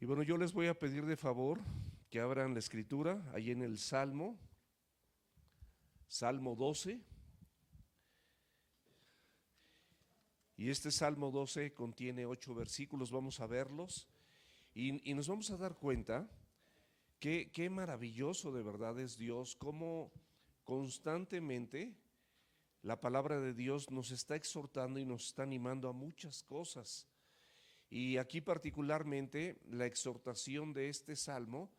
Y bueno, yo les voy a pedir de favor que abran la escritura ahí en el Salmo 12. Y este Salmo 12 contiene 8 versículos, vamos a verlos y nos vamos a dar cuenta que qué maravilloso de verdad es Dios, cómo constantemente la palabra de Dios nos está exhortando y nos está animando a muchas cosas. Y aquí particularmente la exhortación de este salmo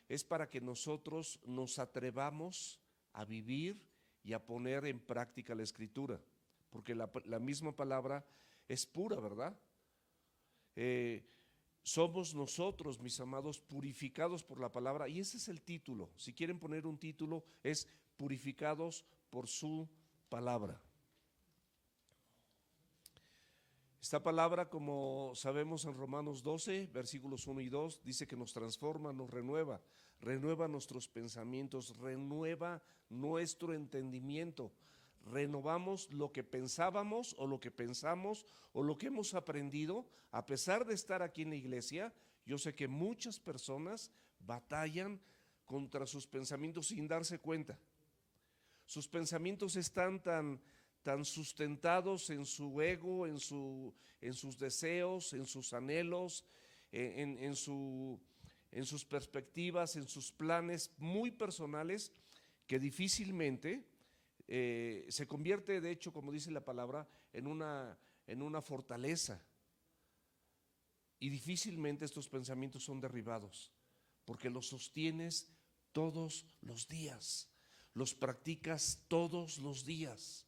es para que nosotros nos atrevamos a vivir y a poner en práctica la escritura, porque la misma palabra es pura, ¿verdad? Somos nosotros, mis amados, purificados por la palabra, y ese es el título. Si quieren poner un título, es purificados por su palabra. Esta palabra, como sabemos en Romanos 12, versículos 1 y 2, dice que nos transforma, nos renueva, renueva nuestros pensamientos, renueva nuestro entendimiento, renovamos lo que pensábamos o lo que pensamos o lo que hemos aprendido. A pesar de estar aquí en la iglesia, yo sé que muchas personas batallan contra sus pensamientos sin darse cuenta. Sus pensamientos están tan sustentados en su ego, en sus deseos, en sus anhelos, en sus perspectivas, en sus planes muy personales, que difícilmente se convierte, de hecho, como dice la palabra, en una fortaleza. Y difícilmente estos pensamientos son derribados, porque los sostienes todos los días, los practicas todos los días.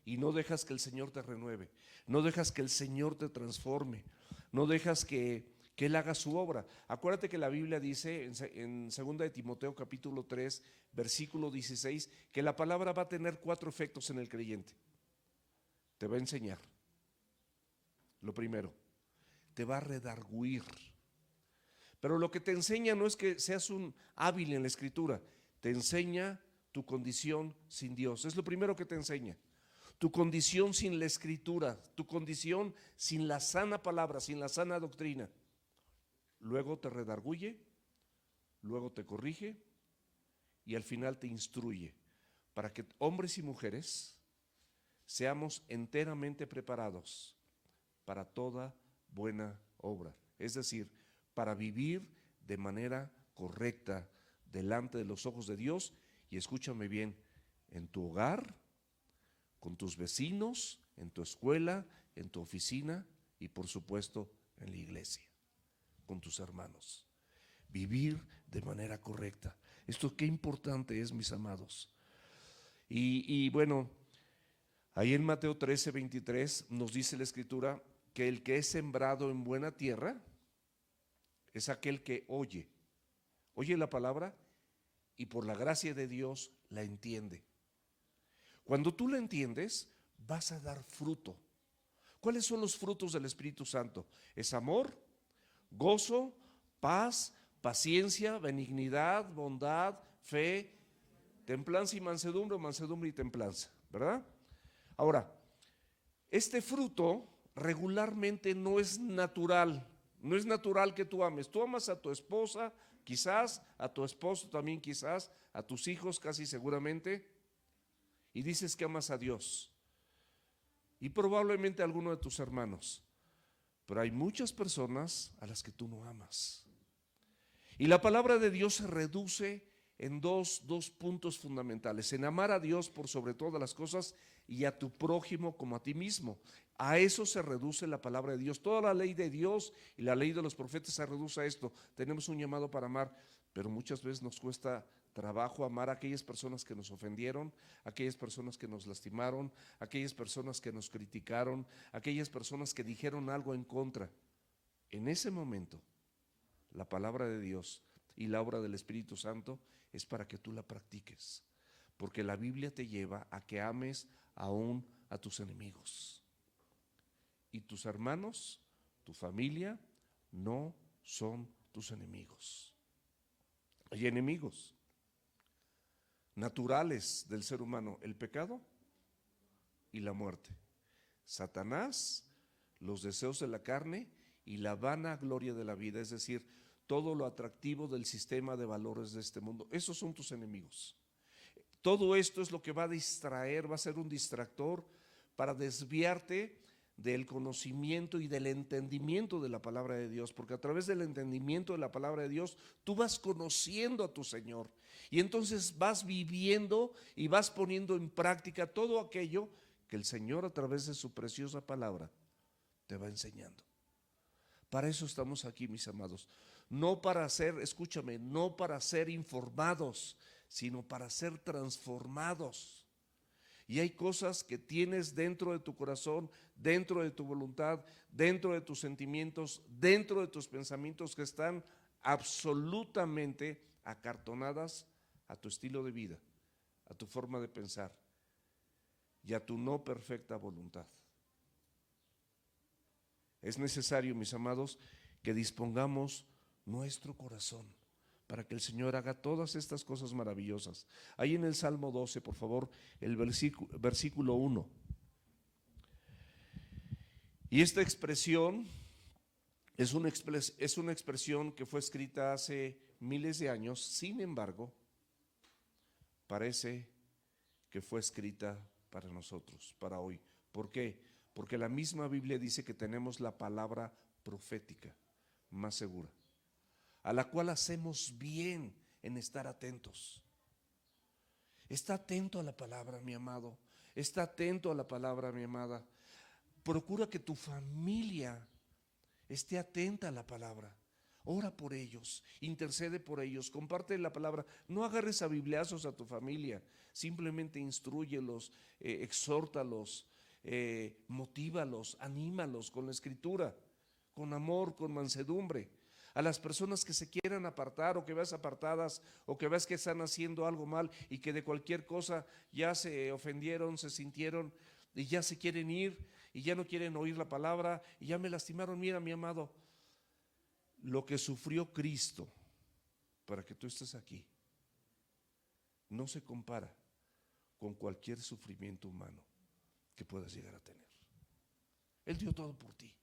Y no dejas que el Señor te renueve, no dejas que el Señor te transforme, no dejas que Él haga su obra. Acuérdate que la Biblia dice en 2 de Timoteo capítulo 3, versículo 16, que la palabra va a tener 4 efectos en el creyente. Te va a enseñar. Lo primero, te va a redarguir. Pero lo que te enseña no es que seas un hábil en la escritura, te enseña tu condición sin Dios. Es lo primero que te enseña. Tu condición sin la escritura, tu condición sin la sana palabra, sin la sana doctrina. Luego te redarguye, luego te corrige y al final te instruye para que hombres y mujeres seamos enteramente preparados para toda buena obra. Es decir, para vivir de manera correcta delante de los ojos de Dios. Y escúchame bien, en tu hogar, con tus vecinos, en tu escuela, en tu oficina y por supuesto en la iglesia, con tus hermanos. Vivir de manera correcta. Esto qué importante es, mis amados. Y bueno, ahí en Mateo 13, 23 nos dice la escritura que el que es sembrado en buena tierra es aquel que oye la palabra y por la gracia de Dios la entiende. Cuando tú la entiendes, vas a dar fruto. ¿Cuáles son los frutos del Espíritu Santo? Es amor, gozo, paz, paciencia, benignidad, bondad, fe, templanza y mansedumbre, o mansedumbre y templanza, ¿verdad? Ahora, este fruto regularmente no es natural. No es natural que tú ames. Tú amas a tu esposa, quizás, a tu esposo también quizás, a tus hijos casi seguramente, y dices que amas a Dios y probablemente a alguno de tus hermanos, pero hay muchas personas a las que tú no amas. Y la palabra de Dios se reduce en dos puntos fundamentales: en amar a Dios por sobre todas las cosas y a tu prójimo como a ti mismo. A eso se reduce la palabra de Dios. Toda la ley de Dios y la ley de los profetas se reduce a esto. Tenemos un llamado para amar, pero muchas veces nos cuesta trabajo amar a aquellas personas que nos ofendieron, aquellas personas que nos lastimaron, aquellas personas que nos criticaron, aquellas personas que dijeron algo en contra. En ese momento, la palabra de Dios y la obra del Espíritu Santo es para que tú la practiques, porque la Biblia te lleva a que ames aún a tus enemigos. Y tus hermanos, tu familia, no son tus enemigos. Hay enemigos naturales del ser humano: el pecado y la muerte, Satanás, los deseos de la carne y la vanagloria de la vida, es decir, todo lo atractivo del sistema de valores de este mundo. Esos son tus enemigos. Todo esto es lo que va a distraer, va a ser un distractor para desviarte del conocimiento y del entendimiento de la palabra de Dios, porque a través del entendimiento de la palabra de Dios tú vas conociendo a tu Señor y entonces vas viviendo y vas poniendo en práctica todo aquello que el Señor a través de su preciosa palabra te va enseñando. Para eso estamos aquí, mis amados, no para ser, escúchame, no para ser informados, sino para ser transformados. Y hay cosas que tienes dentro de tu corazón, dentro de tu voluntad, dentro de tus sentimientos, dentro de tus pensamientos que están absolutamente acartonadas a tu estilo de vida, a tu forma de pensar y a tu no perfecta voluntad. Es necesario, mis amados, que dispongamos nuestro corazón para que el Señor haga todas estas cosas maravillosas. Ahí en el Salmo 12, por favor, el versículo 1. Y esta expresión es una expresión que fue escrita hace miles de años, sin embargo, parece que fue escrita para nosotros, para hoy. ¿Por qué? Porque la misma Biblia dice que tenemos la palabra profética más segura, a la cual hacemos bien en estar atentos. Está atento a la palabra, mi amado. Está atento a la palabra, mi amada. Procura que tu familia esté atenta a la palabra. Ora por ellos, intercede por ellos, comparte la palabra. No agarres a bibliazos a tu familia, simplemente instrúyelos, exhórtalos, motívalos, anímalos con la escritura, con amor, con mansedumbre. A las personas que se quieran apartar o que veas apartadas o que veas que están haciendo algo mal y que de cualquier cosa ya se ofendieron, se sintieron y ya se quieren ir y ya no quieren oír la palabra y ya me lastimaron. Mira, mi amado, lo que sufrió Cristo para que tú estés aquí no se compara con cualquier sufrimiento humano que puedas llegar a tener. Él dio todo por ti.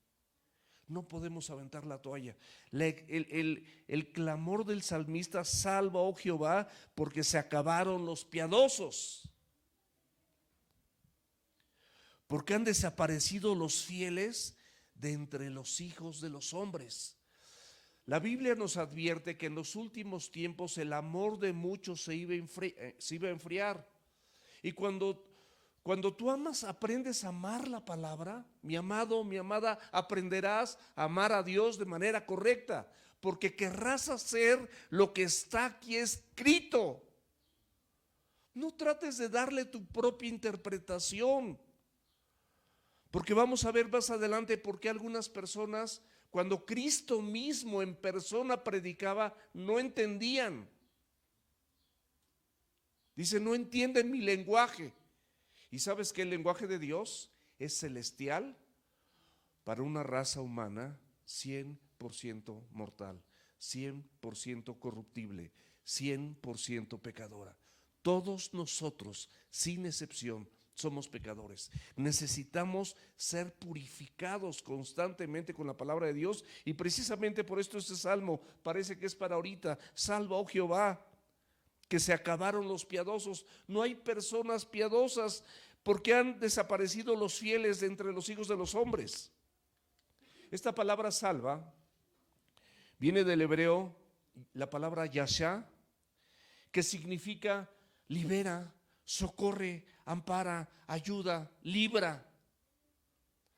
No podemos aventar la toalla. El clamor del salmista: salva, oh Jehová, porque se acabaron los piadosos, porque han desaparecido los fieles de entre los hijos de los hombres. La Biblia nos advierte que en los últimos tiempos el amor de muchos se iba a enfriar. Y cuando tú amas, aprendes a amar la palabra, mi amado, mi amada, aprenderás a amar a Dios de manera correcta, porque querrás hacer lo que está aquí escrito. No trates de darle tu propia interpretación, porque vamos a ver más adelante por qué algunas personas, cuando Cristo mismo en persona predicaba, no entendían. Dice: no entienden mi lenguaje. ¿Y sabes que el lenguaje de Dios es celestial para una raza humana 100% mortal, 100% corruptible, 100% pecadora? Todos nosotros, sin excepción, somos pecadores. Necesitamos ser purificados constantemente con la palabra de Dios, y precisamente por esto este salmo parece que es para ahorita. Salva, oh Jehová, que se acabaron los piadosos. No hay personas piadosas porque han desaparecido los fieles de entre los hijos de los hombres. Esta palabra salva viene del hebreo, la palabra yashá, que significa libera, socorre, ampara, ayuda, libra.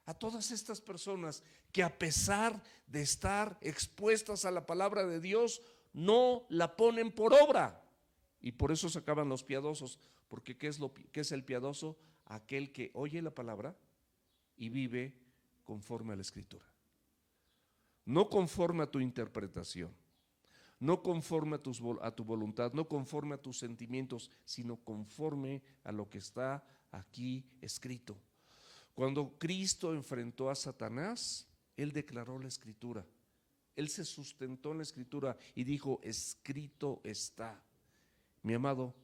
A todas estas personas que, a pesar de estar expuestas a la palabra de Dios, no la ponen por obra. Y por eso se acaban los piadosos. Porque ¿qué es el piadoso? Aquel que oye la palabra y vive conforme a la Escritura. No conforme a tu interpretación, no conforme a tu voluntad, no conforme a tus sentimientos, sino conforme a lo que está aquí escrito. Cuando Cristo enfrentó a Satanás, Él declaró la Escritura. Él se sustentó en la Escritura y dijo: escrito está. Mi amado,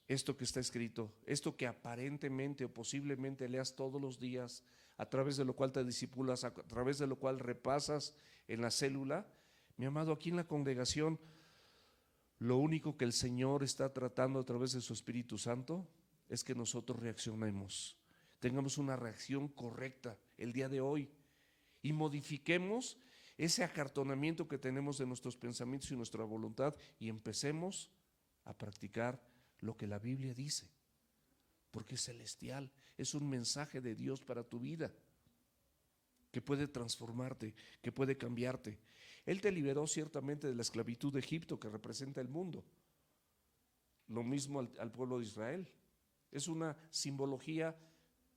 esto que está escrito, esto que aparentemente o posiblemente leas todos los días, a través de lo cual te discipulas, a través de lo cual repasas en la célula. Mi amado, aquí en la congregación, lo único que el Señor está tratando a través de su Espíritu Santo es que nosotros reaccionemos, tengamos una reacción correcta el día de hoy y modifiquemos ese acartonamiento que tenemos de nuestros pensamientos y nuestra voluntad y empecemos a practicar lo que la Biblia dice, porque es celestial, es un mensaje de Dios para tu vida que puede transformarte, que puede cambiarte. Él te liberó ciertamente de la esclavitud de Egipto que representa el mundo, lo mismo al pueblo de Israel. Es una simbología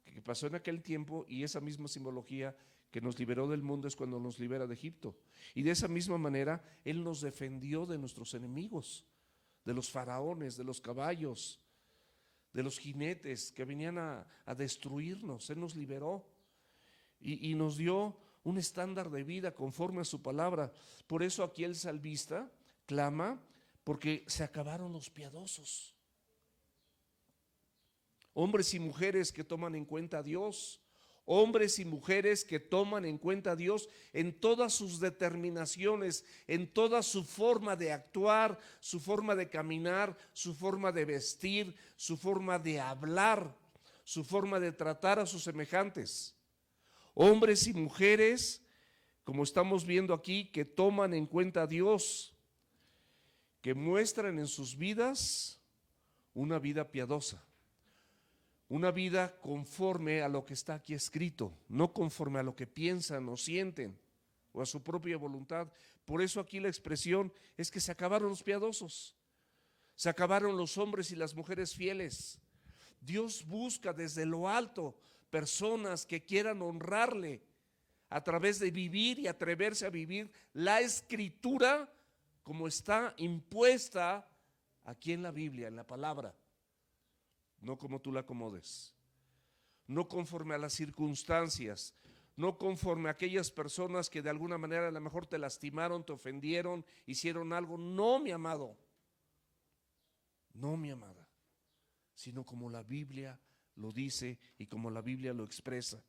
que pasó en aquel tiempo y esa misma simbología que nos liberó del mundo es cuando nos libera de Egipto. Y de esa misma manera Él nos defendió de nuestros enemigos, de los faraones, de los caballos, de los jinetes que venían a destruirnos. Él nos liberó y nos dio un estándar de vida conforme a su palabra. Por eso aquí el salmista clama porque se acabaron los piadosos. Hombres y mujeres que toman en cuenta a Dios, hombres y mujeres que toman en cuenta a Dios en todas sus determinaciones, en toda su forma de actuar, su forma de caminar, su forma de vestir, su forma de hablar, su forma de tratar a sus semejantes. Hombres y mujeres, como estamos viendo aquí, que toman en cuenta a Dios, que muestran en sus vidas una vida piadosa. Una vida conforme a lo que está aquí escrito, no conforme a lo que piensan o sienten o a su propia voluntad. Por eso aquí la expresión es que se acabaron los piadosos, se acabaron los hombres y las mujeres fieles. Dios busca desde lo alto personas que quieran honrarle a través de vivir y atreverse a vivir la escritura como está impuesta aquí en la Biblia, en la palabra. No como tú la acomodes, no conforme a las circunstancias, no conforme a aquellas personas que de alguna manera a lo mejor te lastimaron, te ofendieron, hicieron algo. No, mi amado, no, mi amada, sino como la Biblia lo dice y como la Biblia lo expresa.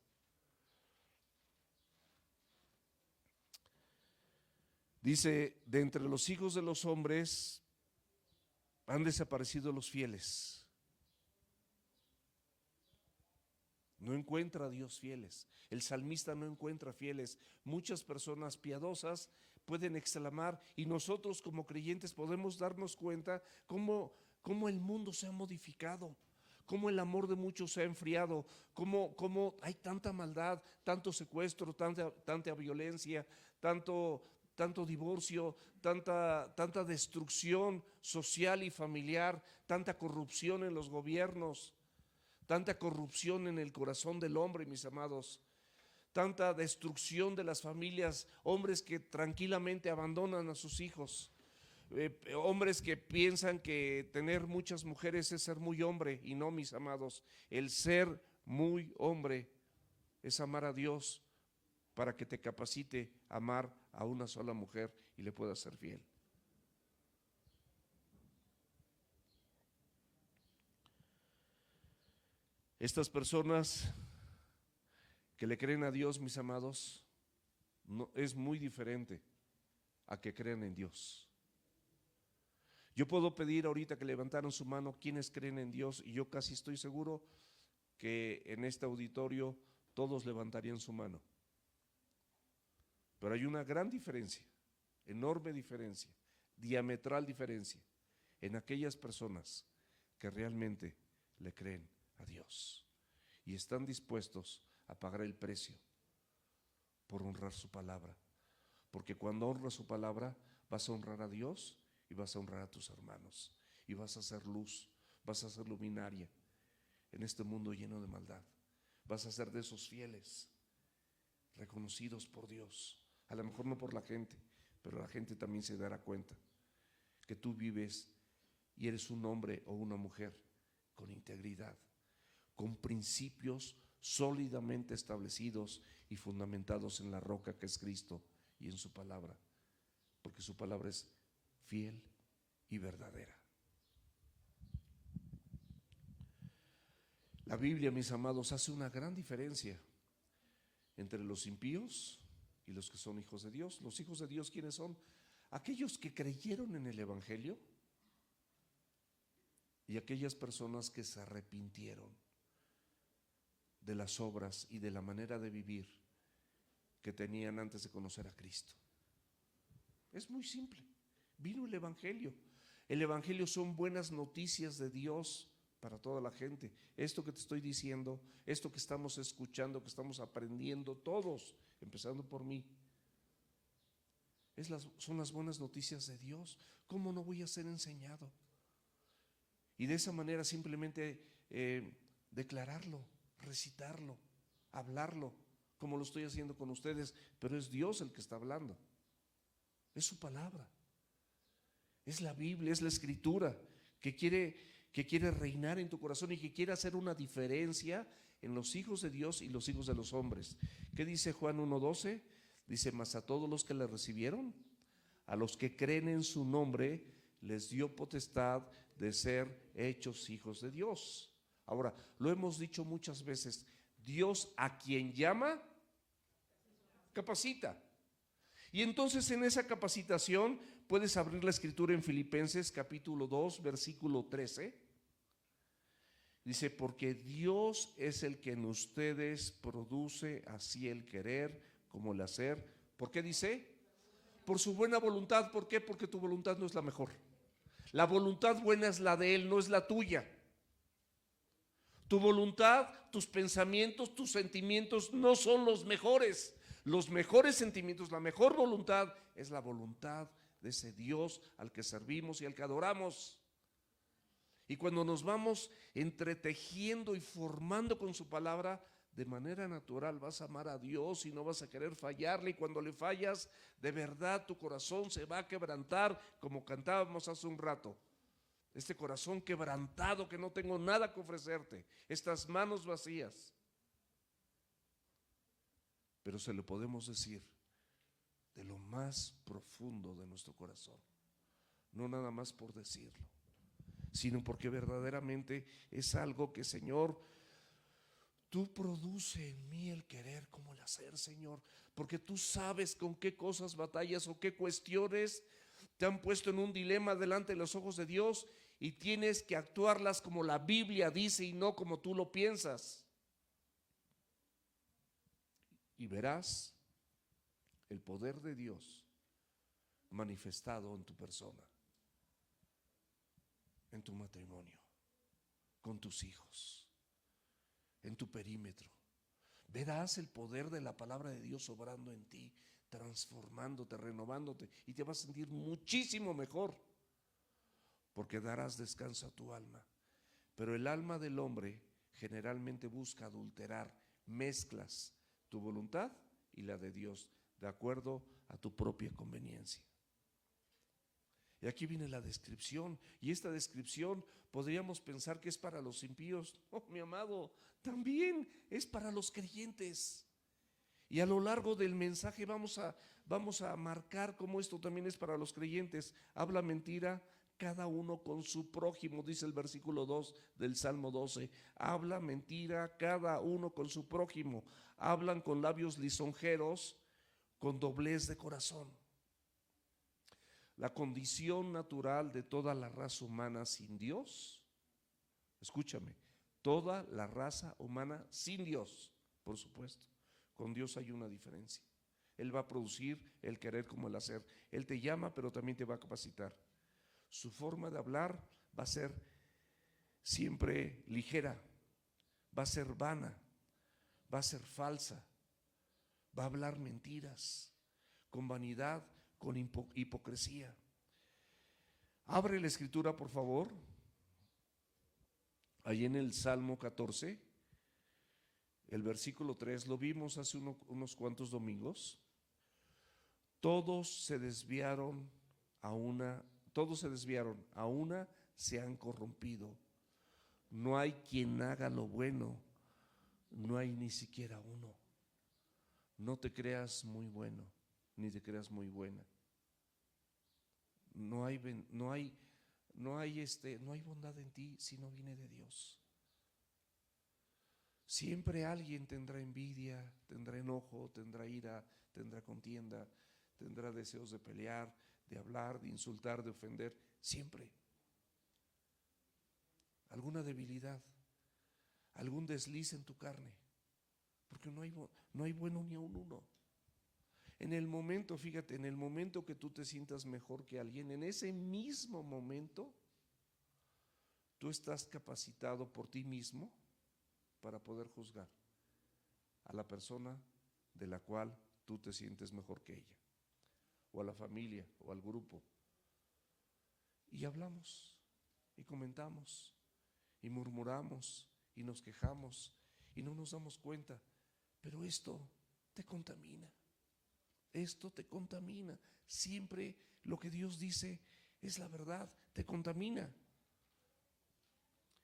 Dice, de entre los hijos de los hombres han desaparecido los fieles. No encuentra a Dios fieles. El salmista no encuentra fieles. Muchas personas piadosas pueden exclamar y nosotros como creyentes podemos darnos cuenta cómo el mundo se ha modificado, cómo el amor de muchos se ha enfriado, cómo hay tanta maldad, tanto secuestro, tanta violencia, tanto divorcio, tanta destrucción social y familiar, tanta corrupción en los gobiernos. Tanta corrupción en el corazón del hombre, mis amados, tanta destrucción de las familias, hombres que tranquilamente abandonan a sus hijos, hombres que piensan que tener muchas mujeres es ser muy hombre, y no, mis amados, el ser muy hombre es amar a Dios para que te capacite a amar a una sola mujer y le puedas ser fiel. Estas personas que le creen a Dios, mis amados, no, es muy diferente a que crean en Dios. Yo puedo pedir ahorita que levantaran su mano quienes creen en Dios y yo casi estoy seguro que en este auditorio todos levantarían su mano. Pero hay una gran diferencia, enorme diferencia, diametral diferencia en aquellas personas que realmente le creen a Dios y están dispuestos a pagar el precio por honrar su palabra, porque cuando honras su palabra vas a honrar a Dios y vas a honrar a tus hermanos y vas a hacer luz, vas a ser luminaria en este mundo lleno de maldad, vas a ser de esos fieles reconocidos por Dios, a lo mejor no por la gente, pero la gente también se dará cuenta que tú vives y eres un hombre o una mujer con integridad, con principios sólidamente establecidos y fundamentados en la roca que es Cristo y en su palabra, porque su palabra es fiel y verdadera. La Biblia, mis amados, hace una gran diferencia entre los impíos y los que son hijos de Dios. Los hijos de Dios, ¿quiénes son? Aquellos que creyeron en el Evangelio y aquellas personas que se arrepintieron de las obras y de la manera de vivir que tenían antes de conocer a Cristo. Es muy simple. Vino el Evangelio. El Evangelio son buenas noticias de Dios para toda la gente. Esto que te estoy diciendo, esto que estamos escuchando, que estamos aprendiendo todos, empezando por mí, son las buenas noticias de Dios. ¿Cómo no voy a ser enseñado? Y de esa manera simplemente declararlo, recitarlo, hablarlo, como lo estoy haciendo con ustedes, pero es Dios el que está hablando. Es su palabra. Es la Biblia, es la Escritura que quiere reinar en tu corazón y que quiere hacer una diferencia en los hijos de Dios y los hijos de los hombres. ¿Qué dice Juan 1:12? Dice: mas a todos los que le recibieron, a los que creen en su nombre, les dio potestad de ser hechos hijos de Dios. Ahora, lo hemos dicho muchas veces, Dios a quien llama, capacita. Y entonces en esa capacitación puedes abrir la escritura en Filipenses capítulo 2, versículo 13. Dice: porque Dios es el que en ustedes produce así el querer como el hacer. ¿Por qué dice? Por su buena voluntad. ¿Por qué? Porque tu voluntad no es la mejor. La voluntad buena es la de Él, no es la tuya. Tu voluntad, tus pensamientos, tus sentimientos no son los mejores. Los mejores sentimientos, la mejor voluntad es la voluntad de ese Dios al que servimos y al que adoramos. Y cuando nos vamos entretejiendo y formando con su palabra, de manera natural vas a amar a Dios y no vas a querer fallarle. Y cuando le fallas, de verdad tu corazón se va a quebrantar, como cantábamos hace un rato. Este corazón quebrantado, que no tengo nada que ofrecerte, estas manos vacías. Pero se lo podemos decir de lo más profundo de nuestro corazón, no nada más por decirlo, sino porque verdaderamente es algo que, Señor, tú produce en mí el querer como el hacer, Señor, porque tú sabes con qué cosas batallas o qué cuestiones te han puesto en un dilema delante de los ojos de Dios y tienes que actuarlas como la Biblia dice y no como tú lo piensas. Y verás el poder de Dios manifestado en tu persona, en tu matrimonio, con tus hijos, en tu perímetro. Verás el poder de la palabra de Dios obrando en ti, transformándote, renovándote, y te vas a sentir muchísimo mejor, porque darás descanso a tu alma. Pero el alma del hombre generalmente busca adulterar, mezclas tu voluntad y la de Dios, de acuerdo a tu propia conveniencia. Y aquí viene la descripción, y esta descripción podríamos pensar que es para los impíos. Oh, mi amado, también es para los creyentes. Y a lo largo del mensaje vamos a marcar cómo esto también es para los creyentes. Habla mentira cada uno con su prójimo, dice el versículo 2 del Salmo 12. Habla mentira cada uno con su prójimo. Hablan con labios lisonjeros, con doblez de corazón. La condición natural de toda la raza humana sin Dios, escúchame, toda la raza humana sin Dios, por supuesto, con Dios hay una diferencia. Él va a producir el querer como el hacer. Él te llama, pero también te va a capacitar. Su forma de hablar va a ser siempre ligera, va a ser vana, va a ser falsa, va a hablar mentiras, con vanidad, con hipocresía. Abre la escritura, por favor, ahí en el Salmo 14, el versículo 3, lo vimos hace unos cuantos domingos. Todos se desviaron, a una se han corrompido. No hay quien haga lo bueno, no hay ni siquiera uno. No te creas muy bueno, ni te creas muy buena. No hay bondad en ti si no viene de Dios. Siempre alguien tendrá envidia, tendrá enojo, tendrá ira, tendrá contienda, tendrá deseos de pelear, de hablar, de insultar, de ofender, siempre. Alguna debilidad, algún desliz en tu carne, porque no hay bueno ni a un uno. En el momento, fíjate, en el momento que tú te sientas mejor que alguien, en ese mismo momento, tú estás capacitado por ti mismo para poder juzgar a la persona de la cual tú te sientes mejor que ella, o a la familia, o al grupo. Y hablamos, y comentamos, y murmuramos, y nos quejamos, y no nos damos cuenta. Pero esto te contamina. Esto te contamina. Siempre lo que Dios dice es la verdad, te contamina.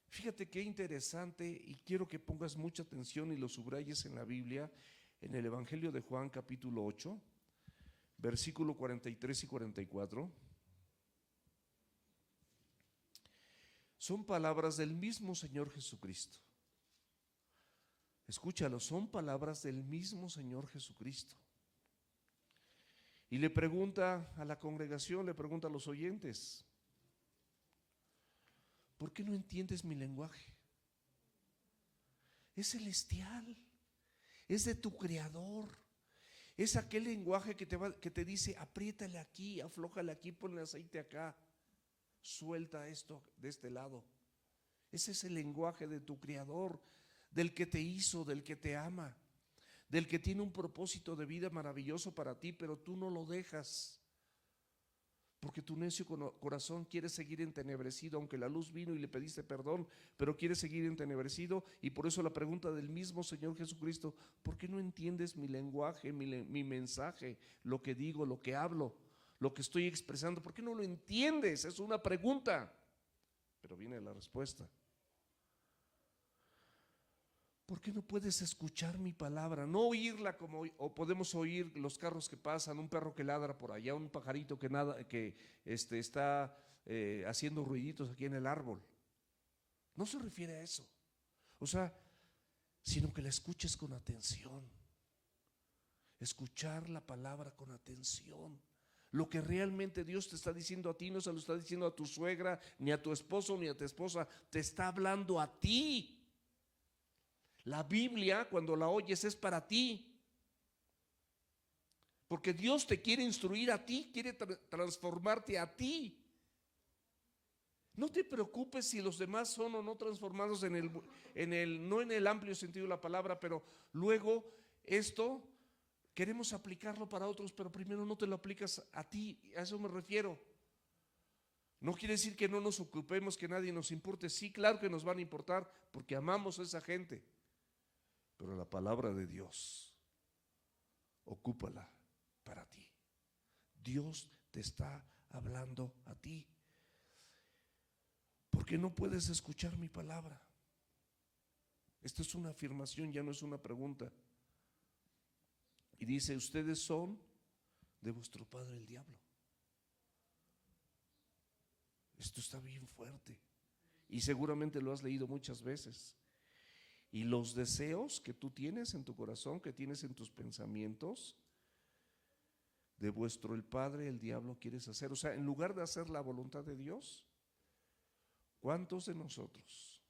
Fíjate qué interesante, y quiero que pongas mucha atención y lo subrayes en la Biblia, en el Evangelio de Juan capítulo 8, versículo 43 y 44. Son palabras del mismo Señor Jesucristo. Escúchalo, son palabras del mismo Señor Jesucristo. Y le pregunta a la congregación, le pregunta a los oyentes: ¿por qué no entiendes mi lenguaje? Es celestial, es de tu Creador. Es aquel lenguaje que te dice: apriétale aquí, aflójale aquí, ponle aceite acá, suelta esto de este lado. Ese es el lenguaje de tu Creador, del que te hizo, del que te ama, del que tiene un propósito de vida maravilloso para ti, pero tú no lo dejas, porque tu necio corazón quiere seguir entenebrecido, aunque la luz vino y le pediste perdón, pero quiere seguir entenebrecido. Y por eso la pregunta del mismo Señor Jesucristo: ¿por qué no entiendes mi lenguaje, mi mensaje, lo que digo, lo que hablo, lo que estoy expresando? ¿Por qué no lo entiendes? Es una pregunta, pero viene la respuesta. ¿Por qué no puedes escuchar mi palabra? No oírla como o podemos oír los carros que pasan, un perro que ladra por allá, un pajarito que nada, que está haciendo ruiditos aquí en el árbol. No se refiere a eso. O sea, sino que la escuches con atención. Escuchar la palabra con atención. Lo que realmente Dios te está diciendo a ti no se lo está diciendo a tu suegra, ni a tu esposo, ni a tu esposa. Te está hablando a ti. La Biblia, cuando la oyes, es para ti. Porque Dios te quiere instruir a ti, quiere transformarte a ti. No te preocupes si los demás son o no transformados no en el amplio sentido de la palabra, pero luego esto queremos aplicarlo para otros, pero primero no te lo aplicas a ti. A eso me refiero. No quiere decir que no nos ocupemos, que nadie nos importe. Sí, claro que nos van a importar, porque amamos a esa gente. Pero la palabra de Dios, ocúpala para ti. Dios te está hablando a ti. ¿Por qué no puedes escuchar mi palabra? Esto es una afirmación, ya no es una pregunta. Y dice: ustedes son de vuestro padre el diablo. Esto está bien fuerte y seguramente lo has leído muchas veces. Y los deseos que tú tienes en tu corazón, que tienes en tus pensamientos, de vuestro el Padre, el diablo, quieres hacer. O sea, en lugar de hacer la voluntad de Dios, ¿cuántos de nosotros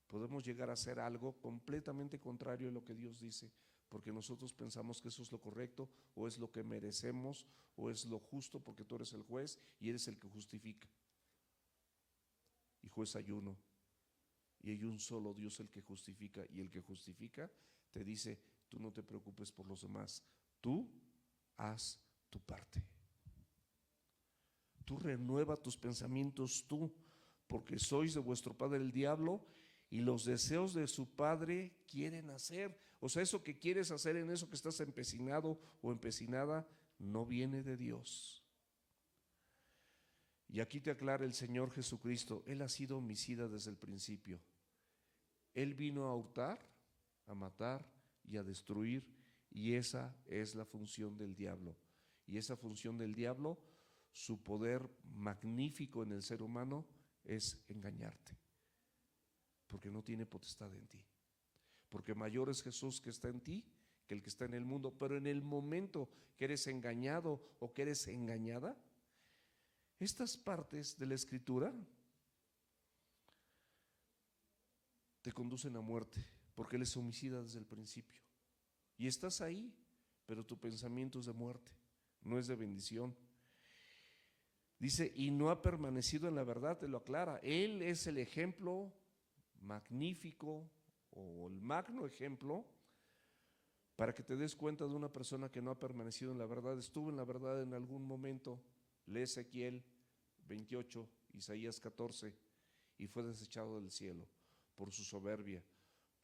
podemos llegar a hacer algo completamente contrario a lo que Dios dice? Porque nosotros pensamos que eso es lo correcto, o es lo que merecemos, o es lo justo, porque tú eres el juez y eres el que justifica. Y juez hay uno. Y hay un solo Dios el que justifica, y el que justifica te dice: tú no te preocupes por los demás, tú haz tu parte. Tú renueva tus pensamientos tú, porque sois de vuestro padre el diablo, y los deseos de su padre quieren hacer. O sea, eso que quieres hacer, en eso que estás empecinado o empecinada, no viene de Dios. Y aquí te aclara el Señor Jesucristo: Él ha sido homicida desde el principio. Él vino a hurtar, a matar y a destruir, y esa es la función del diablo. Y esa función del diablo, su poder magnífico en el ser humano, es engañarte, porque no tiene potestad en ti. porque mayor es Jesús que está en ti que el que está en el mundo. Pero en el momento que eres engañado o que eres engañada, estas partes de la Escritura te conducen a muerte, porque Él es homicida desde el principio. Y estás ahí, pero tu pensamiento es de muerte, no es de bendición. Dice, y no ha permanecido en la verdad, te lo aclara. Él es el ejemplo magnífico o el magno ejemplo para que te des cuenta de una persona que no ha permanecido en la verdad. Estuvo en la verdad en algún momento. Lee Ezequiel 28, Isaías 14, y fue desechado del cielo por su soberbia,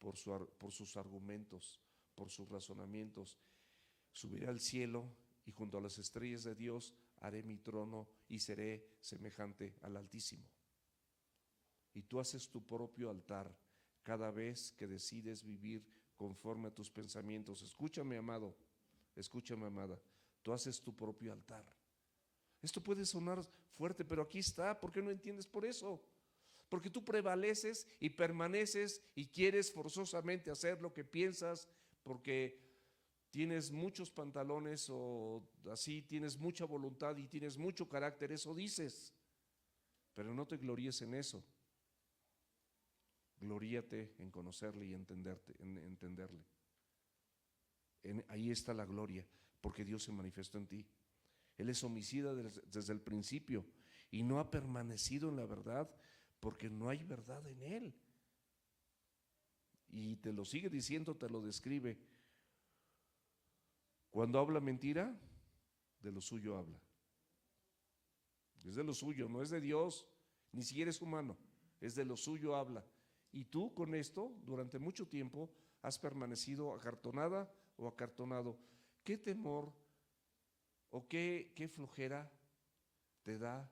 por sus argumentos, por sus razonamientos. Subiré al cielo y junto a las estrellas de Dios haré mi trono y seré semejante al Altísimo. Y tú haces tu propio altar cada vez que decides vivir conforme a tus pensamientos. Escúchame, amado, escúchame, amada, tú haces tu propio altar. Esto puede sonar fuerte, pero aquí está. ¿Por qué no entiendes por eso? Porque tú prevaleces y permaneces y quieres forzosamente hacer lo que piensas, porque tienes muchos pantalones o así, tienes mucha voluntad y tienes mucho carácter, eso dices, pero no te gloríes en eso. Gloríate en conocerle y entenderle. Ahí está la gloria, porque Dios se manifestó en ti. Él es homicida desde el principio y no ha permanecido en la verdad, porque no hay verdad en Él. Y te lo sigue diciendo, te lo describe. Cuando habla mentira, de lo suyo habla. Es de lo suyo, no es de Dios, ni siquiera es humano, es de lo suyo habla. Y tú con esto, durante mucho tiempo, has permanecido acartonada o acartonado. ¿Qué temor o qué flojera te da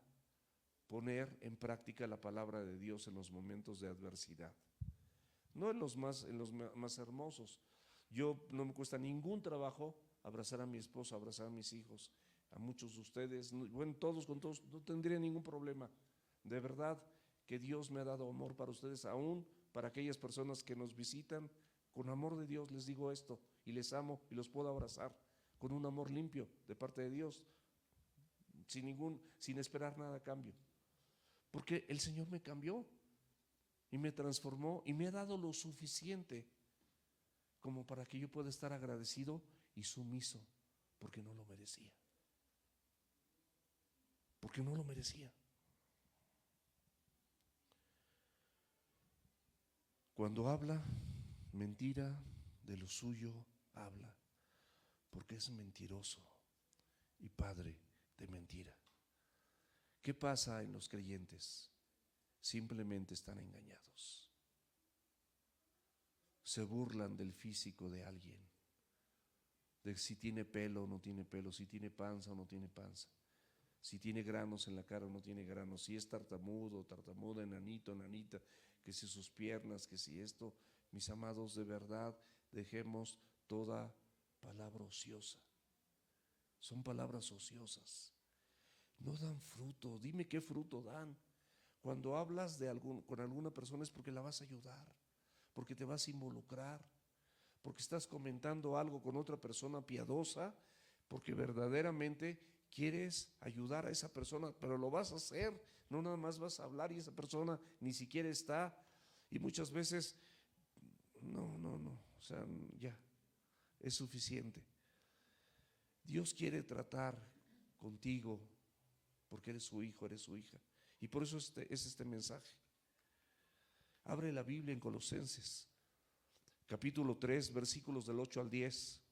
poner en práctica la palabra de Dios en los momentos de adversidad? No en los más hermosos. Yo no me cuesta ningún trabajo abrazar a mi esposa, abrazar a mis hijos, a muchos de ustedes, bueno, con todos, no tendría ningún problema. De verdad que Dios me ha dado amor para ustedes, aún para aquellas personas que nos visitan. Con amor de Dios les digo esto, y les amo y los puedo abrazar con un amor limpio de parte de Dios, sin esperar nada a cambio, porque el Señor me cambió y me transformó y me ha dado lo suficiente como para que yo pueda estar agradecido y sumiso, porque no lo merecía. Porque no lo merecía. Cuando habla mentira, de lo suyo habla, porque es mentiroso y padre de mentira. ¿Qué pasa en los creyentes? Simplemente están engañados. Se burlan del físico de alguien, de si tiene pelo o no tiene pelo, si tiene panza o no tiene panza, si tiene granos en la cara o no tiene granos, si es tartamudo, tartamuda, enanito, enanita, que si sus piernas, que si esto. Mis amados, de verdad, dejemos toda palabra ociosa. Son palabras ociosas. No dan fruto. Dime qué fruto dan. Cuando hablas con alguna persona es porque la vas a ayudar, porque te vas a involucrar, porque estás comentando algo con otra persona piadosa, porque verdaderamente quieres ayudar a esa persona, pero lo vas a hacer, no nada más vas a hablar y esa persona ni siquiera está. Y muchas veces, no, o sea, ya, es suficiente. Dios quiere tratar contigo porque eres su hijo, eres su hija. Y por eso es este mensaje. Abre la Biblia en Colosenses, capítulo 3, versículos del 8 al 10.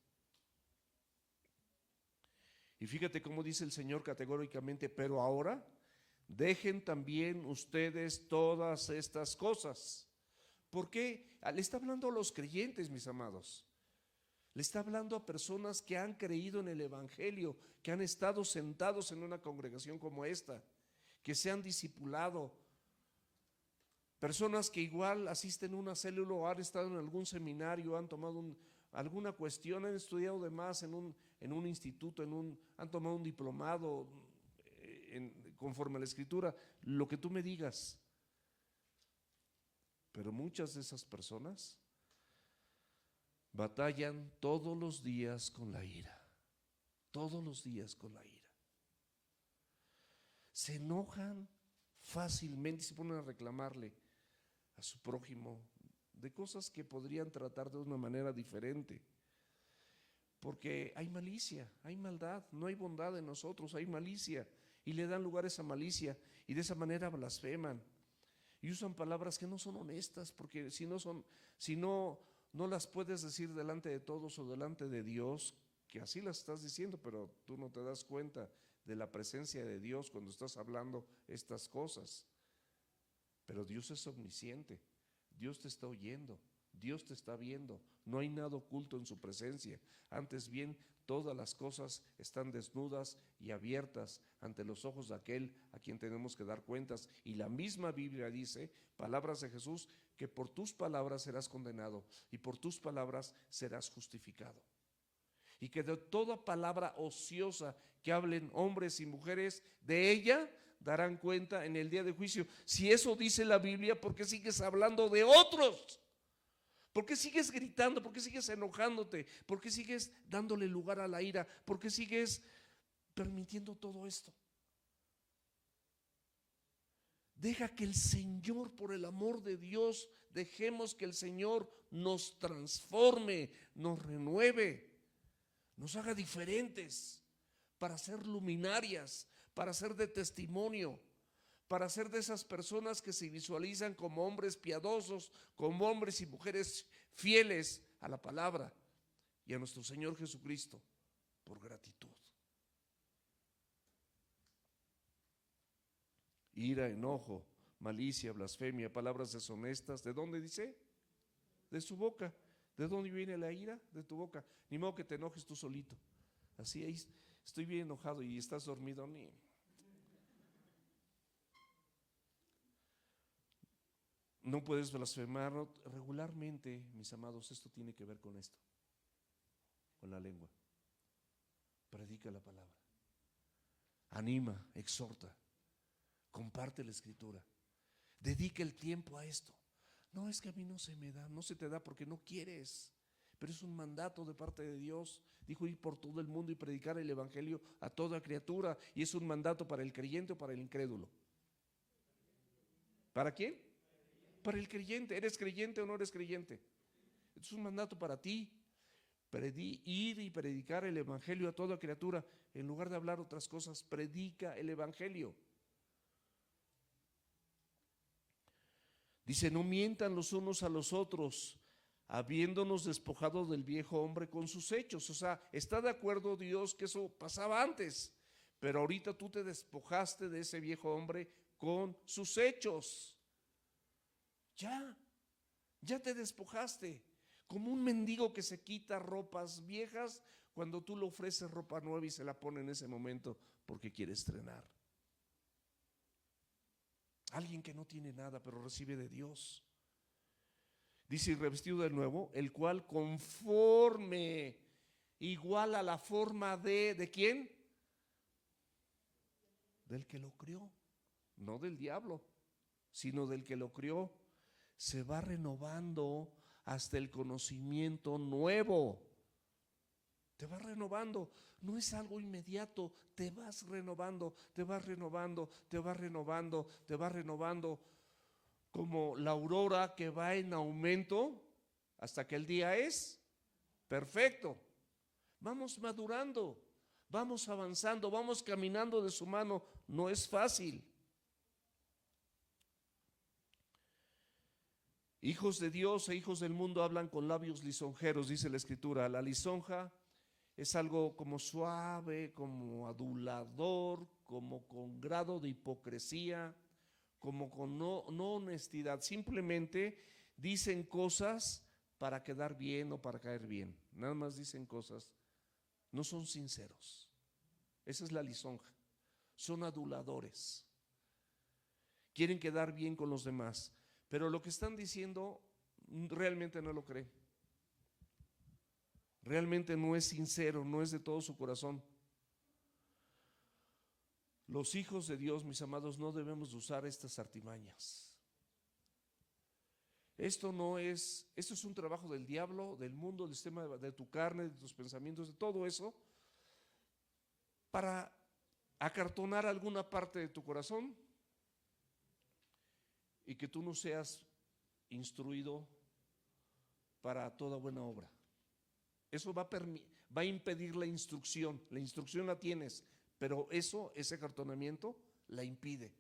Y fíjate cómo dice el Señor categóricamente: pero ahora dejen también ustedes todas estas cosas. ¿Por qué? Le está hablando a los creyentes, mis amados. Le está hablando a personas que han creído en el Evangelio, que han estado sentados en una congregación como esta, que se han discipulado. Personas que igual asisten a una célula o han estado en algún seminario, han tomado alguna cuestión, han estudiado de más en un instituto, han tomado un diplomado conforme a la Escritura, lo que tú me digas. Pero muchas de esas personas batallan todos los días con la ira, todos los días con la ira. Se enojan fácilmente y se ponen a reclamarle a su prójimo de cosas que podrían tratar de una manera diferente, porque hay malicia, hay maldad, no hay bondad en nosotros, hay malicia, y le dan lugar a esa malicia y de esa manera blasfeman y usan palabras que no son honestas, porque si no las puedes decir delante de todos o delante de Dios, que así las estás diciendo, pero tú no te das cuenta de la presencia de Dios cuando estás hablando estas cosas. Pero Dios es omnisciente, Dios te está oyendo, Dios te está viendo, no hay nada oculto en su presencia. Antes bien, todas las cosas están desnudas y abiertas ante los ojos de aquel a quien tenemos que dar cuentas. Y la misma Biblia dice, palabras de Jesús, que por tus palabras serás condenado y por tus palabras serás justificado. Y que de toda palabra ociosa que hablen hombres y mujeres, de ella darán cuenta en el día de juicio. Si eso dice la Biblia, ¿por qué sigues hablando de otros? ¿Por qué sigues gritando? ¿Por qué sigues enojándote? ¿Por qué sigues dándole lugar a la ira? ¿Por qué sigues permitiendo todo esto? Deja que el Señor, por el amor de Dios, dejemos que el Señor nos transforme, nos renueve, nos haga diferentes para ser luminarias, para ser de testimonio, para ser de esas personas que se visualizan como hombres piadosos, como hombres y mujeres fieles a la palabra y a nuestro Señor Jesucristo, por gratitud. Ira, enojo, malicia, blasfemia, palabras deshonestas, ¿de dónde dice? De su boca. ¿De dónde viene la ira? De tu boca. Ni modo que te enojes tú solito. Así ahí estoy bien enojado y estás dormido. Ni. No puedes blasfemar regularmente, mis amados. Esto tiene que ver con esto, con la lengua. Predica la palabra, anima, exhorta, comparte la escritura, dedica el tiempo a esto. No, es que a mí no se me da, no se te da porque no quieres, pero es un mandato de parte de Dios. Dijo ir por todo el mundo y predicar el evangelio a toda criatura, y es un mandato para el creyente o para el incrédulo. ¿Para quién? Para el creyente. ¿Eres creyente o no eres creyente? Es un mandato para ti. Ir y predicar el evangelio a toda criatura. En lugar de hablar otras cosas, predica el evangelio. Dice, no mientan los unos a los otros, habiéndonos despojado del viejo hombre con sus hechos. O sea, está de acuerdo Dios que eso pasaba antes, pero ahorita tú te despojaste de ese viejo hombre con sus hechos. Ya te despojaste, como un mendigo que se quita ropas viejas cuando tú le ofreces ropa nueva y se la pone en ese momento porque quiere estrenar. Alguien que no tiene nada pero recibe de Dios. Dice, y revestido de nuevo, el cual conforme, igual a la forma ¿de quién? Del que lo crió, no del diablo, sino del que lo crió. Se va renovando hasta el conocimiento nuevo. Te vas renovando, no es algo inmediato, te vas renovando, te vas renovando, te vas renovando, te vas renovando, como la aurora que va en aumento hasta que el día es perfecto. Vamos madurando, vamos avanzando, vamos caminando de su mano. No es fácil. Hijos de Dios e hijos del mundo hablan con labios lisonjeros, dice la Escritura. La lisonja es algo como suave, como adulador, como con grado de hipocresía, como con no honestidad. Simplemente dicen cosas para quedar bien o para caer bien. Nada más dicen cosas, no son sinceros. Esa es la lisonja. Son aduladores. Quieren quedar bien con los demás, pero lo que están diciendo realmente no lo creen. Realmente no es sincero, no es de todo su corazón. Los hijos de Dios, mis amados, no debemos usar estas artimañas. Esto es un trabajo del diablo, del mundo, del sistema de tu carne, de tus pensamientos, de todo eso, para acartonar alguna parte de tu corazón y que tú no seas instruido para toda buena obra. Eso va a impedir la instrucción la tienes, pero ese acartonamiento la impide.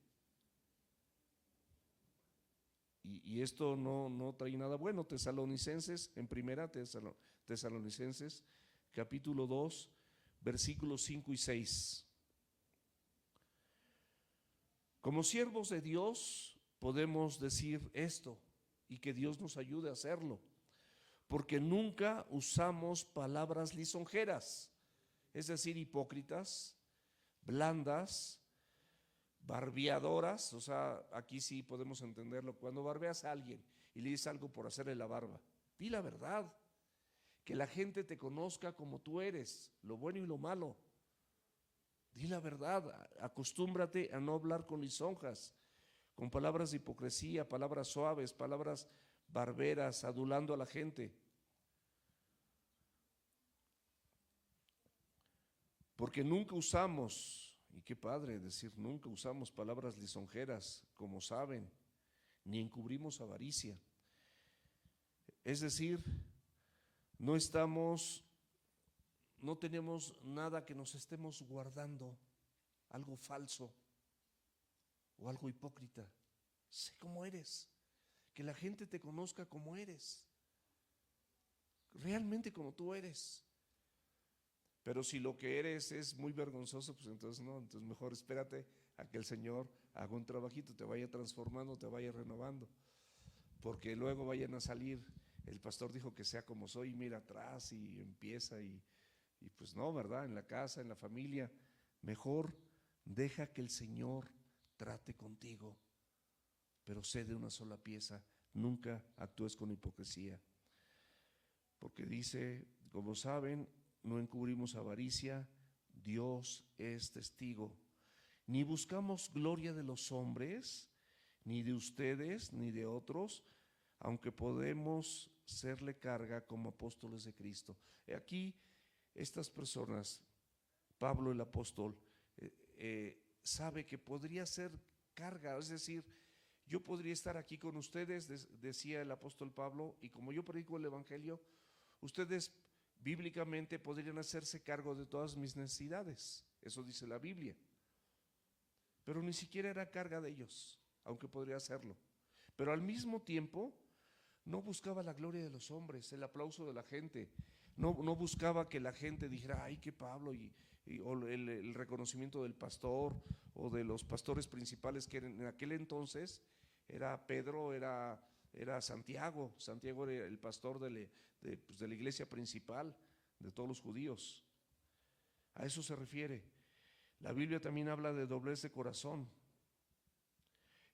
Y esto no trae nada bueno. Tesalonicenses, en primera Tesalonicenses, capítulo 2, versículos 5 y 6. Como siervos de Dios podemos decir esto y que Dios nos ayude a hacerlo, porque nunca usamos palabras lisonjeras, es decir, hipócritas, blandas, barbeadoras. O sea, aquí sí podemos entenderlo. Cuando barbeas a alguien y le dices algo por hacerle la barba, di la verdad, que la gente te conozca como tú eres, lo bueno y lo malo. Di la verdad, acostúmbrate a no hablar con lisonjas, con palabras de hipocresía, palabras suaves, palabras barberas, adulando a la gente. Porque nunca usamos, y qué padre decir, nunca usamos palabras lisonjeras, como saben, ni encubrimos avaricia. Es decir, no tenemos nada que nos estemos guardando, algo falso o algo hipócrita. Sé cómo eres, que la gente te conozca como eres, realmente como tú eres. Pero si lo que eres es muy vergonzoso, pues entonces no, entonces mejor espérate a que el Señor haga un trabajito, te vaya transformando, te vaya renovando, porque luego vayan a salir. El pastor dijo que sea como soy, mira atrás y empieza y pues no, ¿verdad? En la casa, en la familia, mejor deja que el Señor trate contigo, pero sé de una sola pieza, nunca actúes con hipocresía, porque dice, como saben, no encubrimos avaricia, Dios es testigo, ni buscamos gloria de los hombres, ni de ustedes, ni de otros, aunque podemos serle carga como apóstoles de Cristo. Aquí estas personas, Pablo el apóstol, sabe que podría ser carga, es decir, yo podría estar aquí con ustedes, decía el apóstol Pablo, y como yo predico el evangelio, ustedes bíblicamente podrían hacerse cargo de todas mis necesidades, eso dice la Biblia, pero ni siquiera era carga de ellos, aunque podría hacerlo. Pero al mismo tiempo no buscaba la gloria de los hombres, el aplauso de la gente, no buscaba que la gente dijera, ay, que Pablo, o el reconocimiento del pastor o de los pastores principales, que en aquel entonces era Pedro, era Santiago era el pastor de la iglesia principal de todos los judíos. A eso se refiere. La Biblia también habla de doblez de corazón.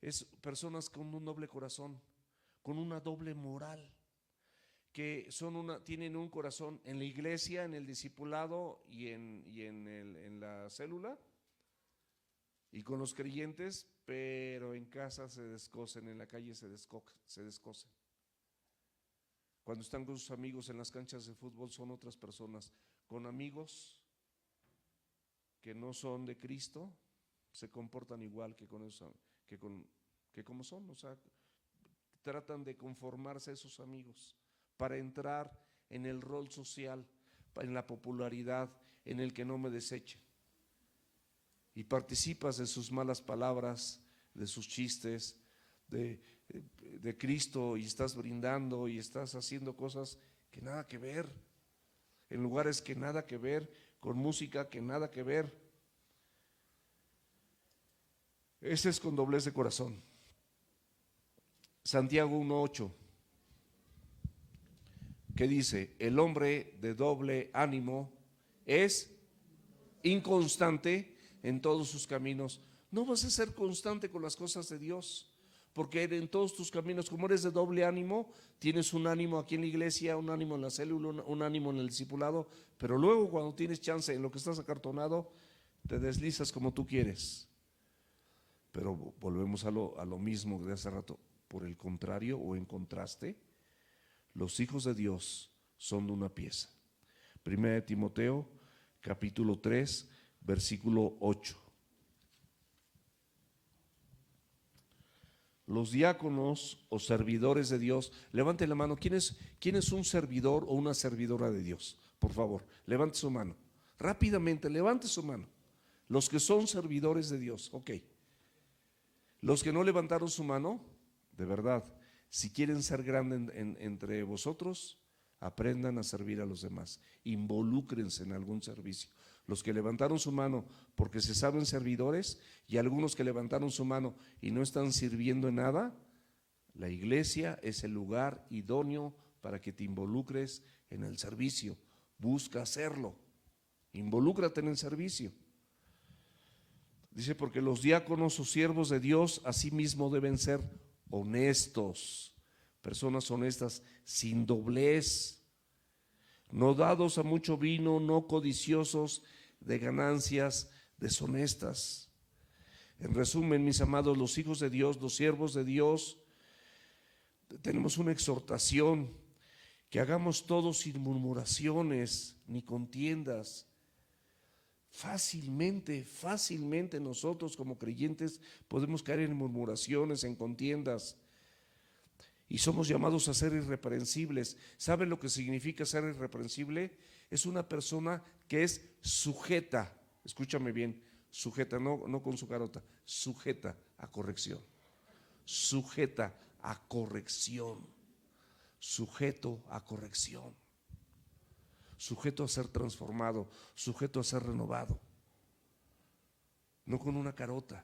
Es personas con un doble corazón, con una doble moral, que tienen un corazón en la iglesia, en el discipulado y en la célula, y con los creyentes, pero en casa se descosen, en la calle se descosen. Cuando están con sus amigos en las canchas de fútbol son otras personas. Con amigos que no son de Cristo se comportan igual que como son, o sea, tratan de conformarse a esos amigos para entrar en el rol social, en la popularidad, en el que no me desechen. Y participas de sus malas palabras, de sus chistes, de Cristo, y estás brindando y estás haciendo cosas que nada que ver, en lugares que nada que ver, con música que nada que ver. Ese es con doblez de corazón. Santiago 1:8, que dice, el hombre de doble ánimo es inconstante en todos sus caminos. No vas a ser constante con las cosas de Dios, porque en todos tus caminos, como eres de doble ánimo, tienes un ánimo aquí en la iglesia, un ánimo en la célula, un ánimo en el discipulado, pero luego cuando tienes chance en lo que estás acartonado, te deslizas como tú quieres. Pero volvemos a lo mismo de hace rato. Por el contrario, o en contraste, los hijos de Dios son de una pieza. Primera de Timoteo, capítulo 3, versículo 8. Los diáconos o servidores de Dios, levante la mano. ¿Quién es un servidor o una servidora de Dios? Por favor, levante su mano. Rápidamente, levante su mano. Los que son servidores de Dios, ok. Los que no levantaron su mano, de verdad, si quieren ser grandes entre vosotros, aprendan a servir a los demás, involúcrense en algún servicio. Los que levantaron su mano porque se saben servidores y algunos que levantaron su mano y no están sirviendo en nada, la iglesia es el lugar idóneo para que te involucres en el servicio. Busca hacerlo, involúcrate en el servicio. Dice, porque los diáconos o siervos de Dios asimismo deben ser honestos, personas honestas, sin doblez, no dados a mucho vino, no codiciosos de ganancias deshonestas. En resumen, mis amados, los hijos de Dios, los siervos de Dios, tenemos una exhortación, que hagamos todo sin murmuraciones ni contiendas. Fácilmente nosotros como creyentes podemos caer en murmuraciones, en contiendas, y somos llamados a ser irreprensibles. ¿Saben lo que significa ser irreprensible? Es una persona que es sujeta, escúchame bien, sujeta, no con su carota, sujeta a corrección, sujeta a corrección, sujeto a corrección, sujeto a ser transformado, sujeto a ser renovado, no con una carota.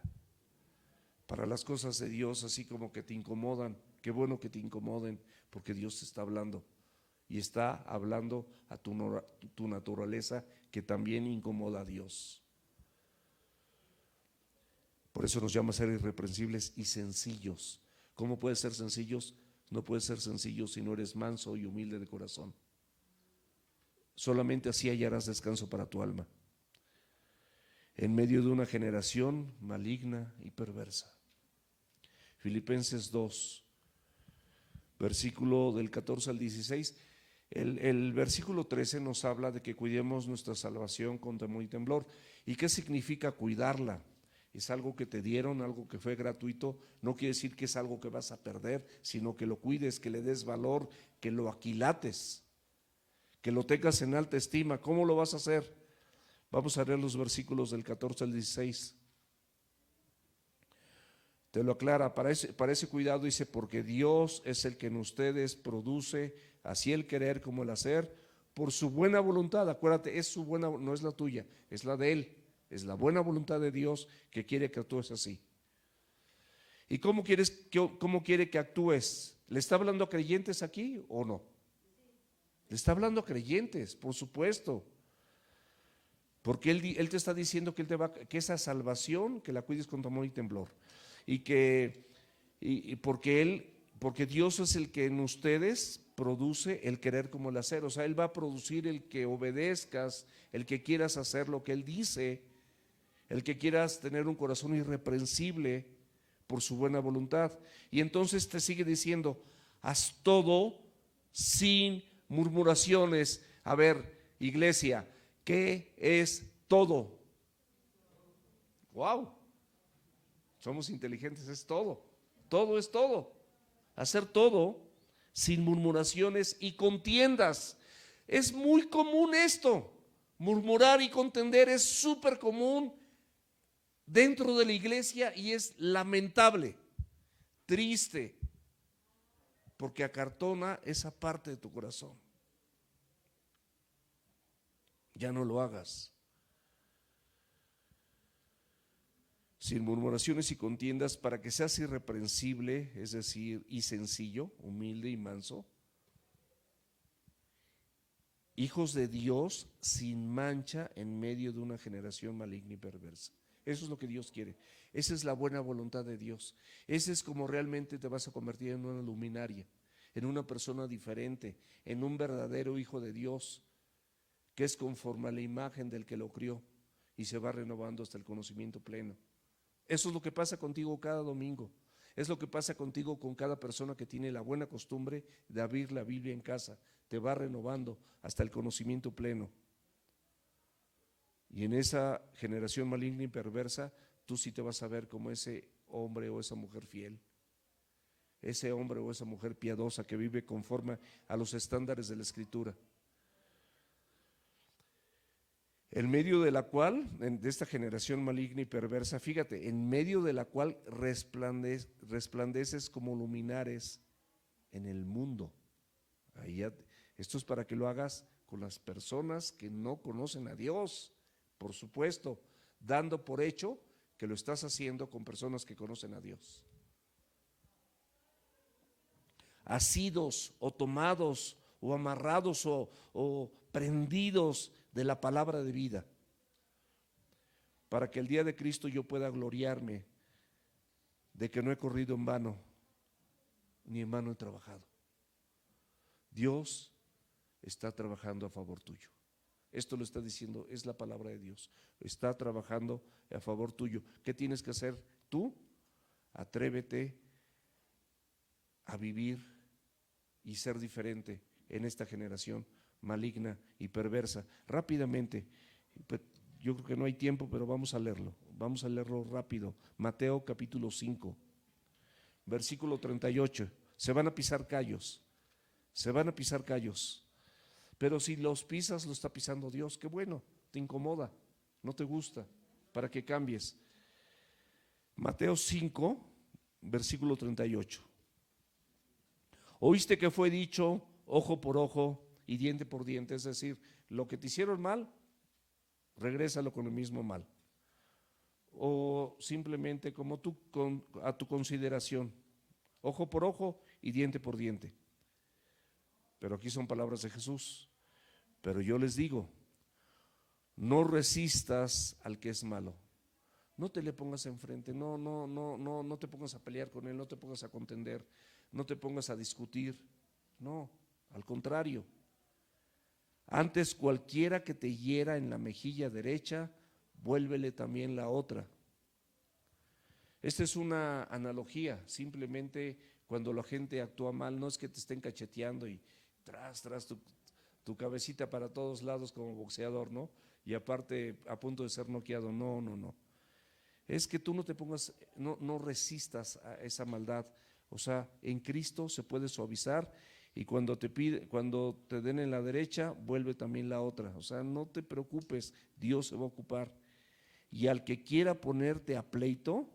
Para las cosas de Dios, así como que te incomodan, qué bueno que te incomoden, porque Dios te está hablando y está hablando a tu naturaleza, que también incomoda a Dios. Por eso nos llama a ser irreprensibles y sencillos. ¿Cómo puedes ser sencillos? No puedes ser sencillo si no eres manso y humilde de corazón. Solamente así hallarás descanso para tu alma, en medio de una generación maligna y perversa. Filipenses 2, versículo del 14 al 16. El versículo 13 nos habla de que cuidemos nuestra salvación con temor y temblor. ¿Y qué significa cuidarla? Es algo que te dieron, algo que fue gratuito. No quiere decir que es algo que vas a perder, sino que lo cuides, que le des valor, que lo aquilates, que lo tengas en alta estima. ¿Cómo lo vas a hacer? Vamos a leer los versículos del 14 al 16. Te lo aclara, para ese cuidado dice, porque Dios es el que en ustedes produce así el querer como el hacer, por su buena voluntad. Acuérdate, es su buena, no es la tuya, es la de Él, es la buena voluntad de Dios que quiere que actúes así. ¿Y cómo quiere que actúes? ¿Le está hablando a creyentes aquí o no? Le está hablando a creyentes, por supuesto. Porque Él te está diciendo que que esa salvación, que la cuides con temor y temblor. Porque Dios es el que en ustedes produce el querer como el hacer. O sea, Él va a producir el que obedezcas, el que quieras hacer lo que Él dice, el que quieras tener un corazón irreprensible por su buena voluntad. Y entonces te sigue diciendo, haz todo sin murmuraciones. A ver, iglesia, ¿qué es todo? ¡Wow! Somos inteligentes, es todo. Todo es todo. Hacer todo sin murmuraciones y contiendas. Es muy común esto. Murmurar y contender es súper común dentro de la iglesia y es lamentable, triste, porque acartona esa parte de tu corazón. Ya no lo hagas. Sin murmuraciones y contiendas, para que seas irreprensible, es decir, y sencillo, humilde y manso, hijos de Dios sin mancha en medio de una generación maligna y perversa. Eso es lo que Dios quiere. Esa es la buena voluntad de Dios. Ese es como realmente te vas a convertir en una luminaria, en una persona diferente, en un verdadero hijo de Dios, que es conforme a la imagen del que lo crió y se va renovando hasta el conocimiento pleno. Eso es lo que pasa contigo cada domingo. Es lo que pasa contigo con cada persona que tiene la buena costumbre de abrir la Biblia en casa. Te va renovando hasta el conocimiento pleno. Y en esa generación maligna y perversa, tú sí te vas a ver como ese hombre o esa mujer fiel, ese hombre o esa mujer piadosa que vive conforme a los estándares de la Escritura. En medio de la cual, de esta generación maligna y perversa, fíjate, en medio de la cual resplandeces como luminares en el mundo. Esto es para que lo hagas con las personas que no conocen a Dios, por supuesto, dando por hecho que lo estás haciendo con personas que conocen a Dios. Asidos o tomados o amarrados o prendidos de la palabra de vida, para que el día de Cristo yo pueda gloriarme de que no he corrido en vano, ni en vano he trabajado. Dios está trabajando a favor tuyo. Esto lo está diciendo, es la palabra de Dios. Está trabajando a favor tuyo. ¿Qué tienes que hacer tú? Atrévete a vivir y ser diferente en esta generación maligna y perversa. Rápidamente, yo creo que no hay tiempo, pero vamos a leerlo rápido. Mateo capítulo 5, versículo 38. Se van a pisar callos, pero si los pisas, lo está pisando Dios. Qué bueno, te incomoda, no te gusta, para que cambies. Mateo 5, versículo 38. ¿Oíste que fue dicho ojo por ojo y diente por diente? Es decir, lo que te hicieron mal, regrésalo con el mismo mal. O simplemente como tú, a tu consideración, ojo por ojo y diente por diente. Pero aquí son palabras de Jesús. Pero yo les digo, no resistas al que es malo. No te le pongas enfrente, no te pongas a pelear con él, no te pongas a contender, no te pongas a discutir. No, al contrario. Antes, cualquiera que te hiera en la mejilla derecha, vuélvele también la otra. Esta es una analogía. Simplemente cuando la gente actúa mal, no es que te estén cacheteando y tras tu cabecita para todos lados como boxeador, ¿no? Y aparte a punto de ser noqueado. No. Es que tú no te pongas, no resistas a esa maldad. O sea, en Cristo se puede suavizar, y cuando te den en la derecha, vuelve también la otra. O sea, no te preocupes, Dios se va a ocupar. Y al que quiera ponerte a pleito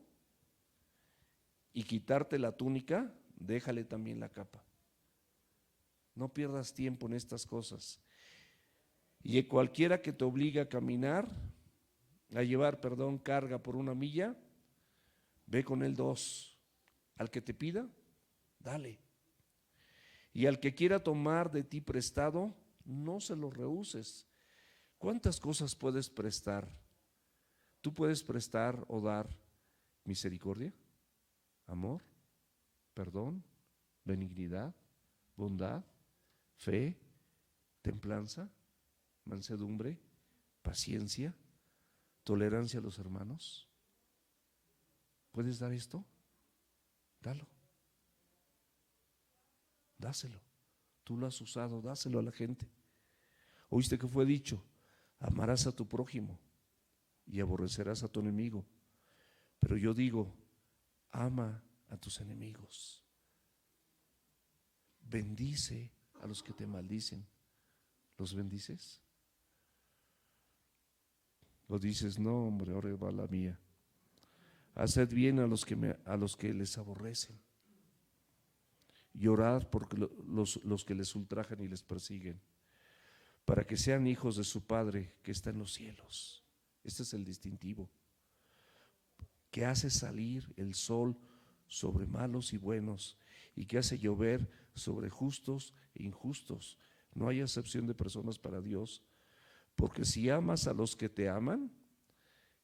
y quitarte la túnica, déjale también la capa. No pierdas tiempo en estas cosas. Y cualquiera que te obligue a caminar, a llevar, carga por 1 milla, ve con él 2. Al que te pida, dale. Y al que quiera tomar de ti prestado, no se lo rehuses. ¿Cuántas cosas puedes prestar? Tú puedes prestar o dar misericordia, amor, perdón, benignidad, bondad, fe, templanza, mansedumbre, paciencia, tolerancia a los hermanos. ¿Puedes dar esto? Dalo. Dáselo. Tú lo has usado, dáselo a la gente. ¿Oíste que fue dicho? Amarás a tu prójimo y aborrecerás a tu enemigo. Pero yo digo, ama a tus enemigos. Bendice a los que te maldicen. ¿Los bendices? ¿O dices, no, hombre, ahora va la mía? Haced bien a los que les aborrecen, y orad por los que les ultrajan y les persiguen, para que sean hijos de su Padre que está en los cielos. Este es el distintivo, que hace salir el sol sobre malos y buenos, y que hace llover sobre justos e injustos. No hay acepción de personas para Dios, porque si amas a los que te aman,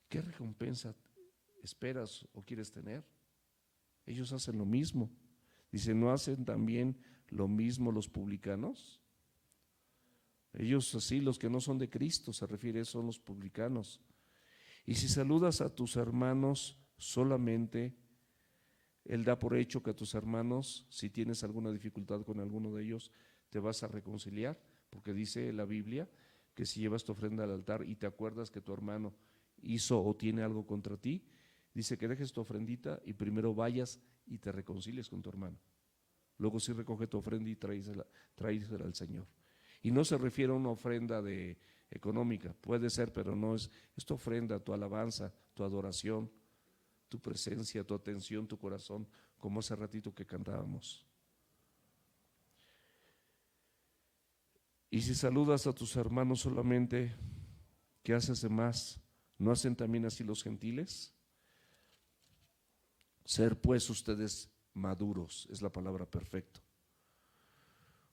¿qué recompensa esperas o quieres tener? Ellos hacen lo mismo. Dice, ¿no hacen también lo mismo los publicanos? Ellos así, los que no son de Cristo, se refiere, son los publicanos. Y si saludas a tus hermanos solamente, Él da por hecho que a tus hermanos, si tienes alguna dificultad con alguno de ellos, te vas a reconciliar, porque dice la Biblia que si llevas tu ofrenda al altar y te acuerdas que tu hermano hizo o tiene algo contra ti, dice que dejes tu ofrendita y primero vayas y te reconcilies con tu hermano. Luego sí recoge tu ofrenda y tráesela al Señor. Y no se refiere a una ofrenda económica, puede ser, pero no es tu ofrenda, tu alabanza, tu adoración, tu presencia, tu atención, tu corazón, como hace ratito que cantábamos. Y si saludas a tus hermanos solamente, ¿qué haces de más? ¿No hacen también así los gentiles? Ser pues ustedes maduros, es la palabra perfecto,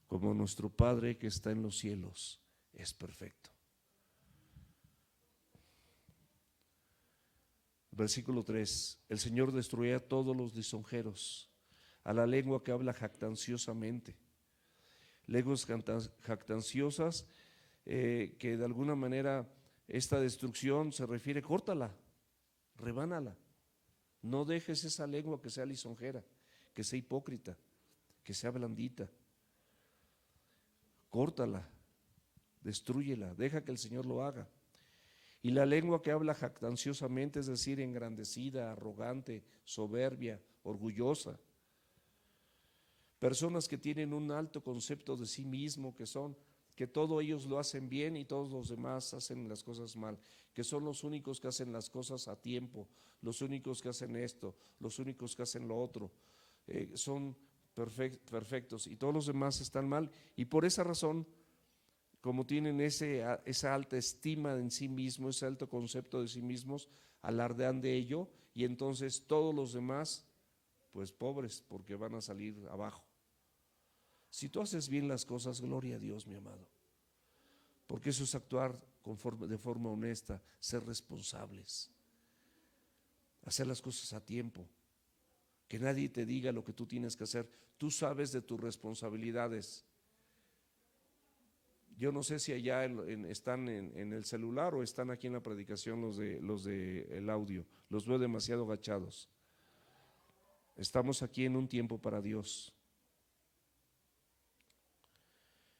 como nuestro Padre que está en los cielos es perfecto. Versículo 3, el Señor destruye a todos los lisonjeros, a la lengua que habla jactanciosamente. Lenguas jactanciosas, que de alguna manera esta destrucción se refiere, córtala, rebánala. No dejes esa lengua que sea lisonjera, que sea hipócrita, que sea blandita. Córtala, destrúyela, deja que el Señor lo haga. Y la lengua que habla jactanciosamente, es decir, engrandecida, arrogante, soberbia, orgullosa. Personas que tienen un alto concepto de sí mismo, que todos ellos lo hacen bien y todos los demás hacen las cosas mal, que son los únicos que hacen las cosas a tiempo, los únicos que hacen esto, los únicos que hacen lo otro, son perfectos y todos los demás están mal, y por esa razón, como tienen esa alta estima en sí mismos, ese alto concepto de sí mismos, alardean de ello, y entonces todos los demás, pues pobres, porque van a salir abajo. Si tú haces bien las cosas, gloria a Dios, mi amado, porque eso es actuar de forma honesta, ser responsables, hacer las cosas a tiempo, que nadie te diga lo que tú tienes que hacer. Tú sabes de tus responsabilidades. Yo no sé si allá están en el celular o están aquí en la predicación los de el audio. Los veo demasiado agachados. Estamos aquí en un tiempo para Dios.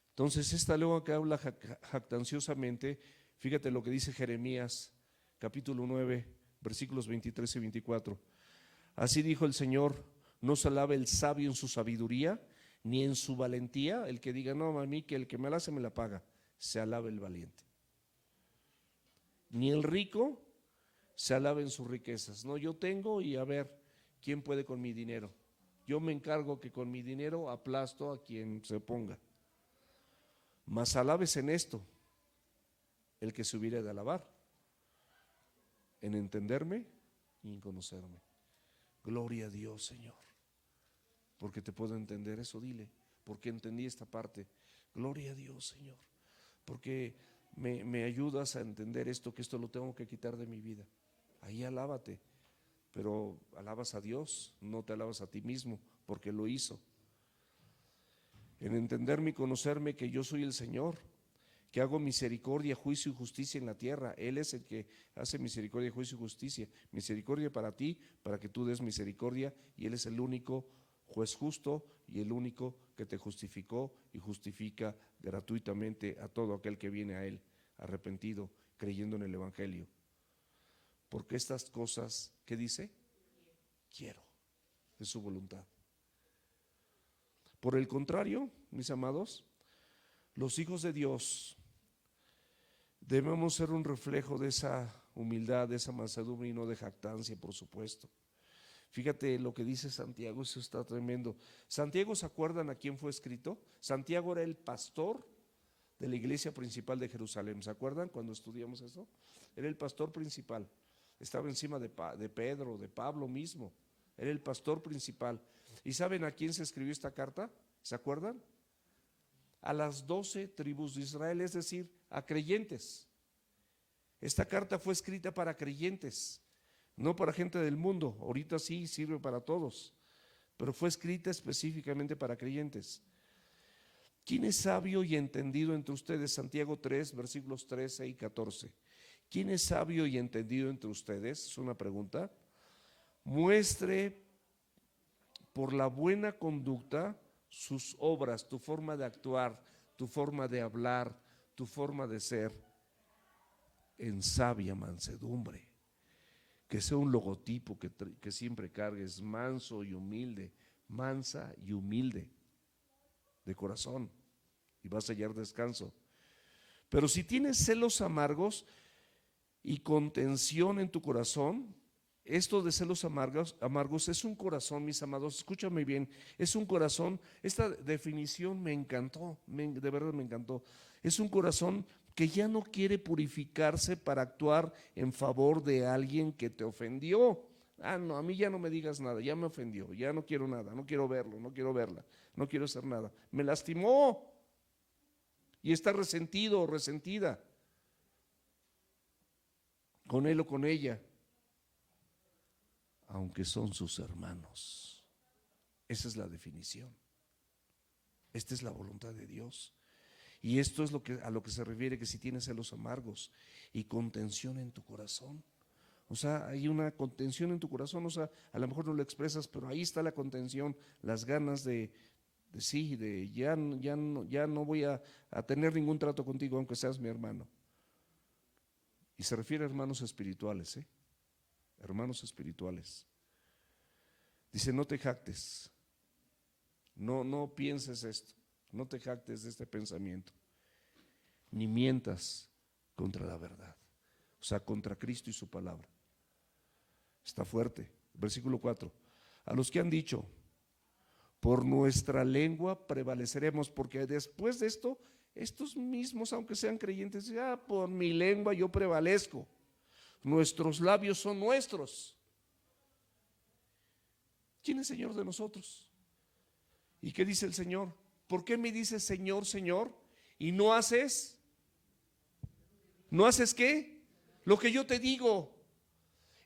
Entonces, esta lengua que habla jactanciosamente, fíjate lo que dice Jeremías, capítulo 9, versículos 23 y 24. Así dijo el Señor: no se alabe el sabio en su sabiduría, ni en su valentía. El que diga, no, a mí que el que me la hace me la paga. Se alabe el valiente. Ni el rico se alabe en sus riquezas. No, yo tengo y a ver, ¿quién puede con mi dinero? Yo me encargo que con mi dinero aplasto a quien se ponga. Mas alabes en esto el que se hubiera de alabar, en entenderme y en conocerme. Gloria a Dios, Señor, porque te puedo entender. Eso dile, porque entendí esta parte. Gloria a Dios, Señor, porque me ayudas a entender esto, que esto lo tengo que quitar de mi vida. Ahí alábate, pero alabas a Dios, no te alabas a ti mismo, porque lo hizo. En entenderme y conocerme que yo soy el Señor, que hago misericordia, juicio y justicia en la tierra. Él es el que hace misericordia, juicio y justicia. Misericordia para ti, para que tú des misericordia, y Él es el único juez justo y el único que te justificó y justifica gratuitamente a todo aquel que viene a Él arrepentido, creyendo en el Evangelio. Porque estas cosas, ¿qué dice? Quiero, es su voluntad. Por el contrario, mis amados, los hijos de Dios debemos ser un reflejo de esa humildad, de esa mansedumbre y no de jactancia, por supuesto. Fíjate lo que dice Santiago, eso está tremendo. Santiago, ¿se acuerdan a quién fue escrito? Santiago era el pastor de la iglesia principal de Jerusalén. ¿Se acuerdan cuando estudiamos eso? Era el pastor principal. Estaba encima de Pedro, de Pablo mismo. Era el pastor principal. ¿Y saben a quién se escribió esta carta? ¿Se acuerdan? A las 12 tribus de Israel, es decir, a creyentes. Esta carta fue escrita para creyentes, no para gente del mundo. Ahorita sí sirve para todos, pero fue escrita específicamente para creyentes. ¿Quién es sabio y entendido entre ustedes? Santiago 3, versículos 13 y 14. ¿Quién es sabio y entendido entre ustedes? Es una pregunta. Muestre por la buena conducta, sus obras, tu forma de actuar, tu forma de hablar, tu forma de ser, en sabia mansedumbre. Que sea un logotipo que siempre cargues, manso y humilde, mansa y humilde de corazón, y vas a hallar descanso. Pero si tienes celos amargos y contención en tu corazón, esto de celos amargos es un corazón, mis amados, escúchame bien, es un corazón, esta definición me encantó, de verdad me encantó. Es un corazón que ya no quiere purificarse para actuar en favor de alguien que te ofendió. Ah, no, a mí ya no me digas nada, ya me ofendió, ya no quiero nada, no quiero verlo, no quiero verla, no quiero hacer nada. Me lastimó y está resentido o resentida con él o con ella, aunque son sus hermanos. Esa es la definición. Esta es la voluntad de Dios. Y esto es a lo que se refiere, que si tienes celos amargos y contención en tu corazón. O sea, hay una contención en tu corazón, o sea, a lo mejor no lo expresas, pero ahí está la contención, las ganas de ya no voy a tener ningún trato contigo, aunque seas mi hermano. Y se refiere a hermanos espirituales, hermanos espirituales. Dice, no te jactes, no pienses esto, no te jactes de este pensamiento, ni mientas contra la verdad, o sea, contra Cristo y su palabra. Está fuerte. Versículo 4. A los que han dicho, por nuestra lengua prevaleceremos, porque después de esto, estos mismos, aunque sean creyentes, por mi lengua yo prevalezco. Nuestros labios son nuestros. ¿Quién es Señor de nosotros? ¿Y qué dice el Señor? ¿Por qué me dices Señor, Señor? Y no haces ¿qué? Lo que yo te digo.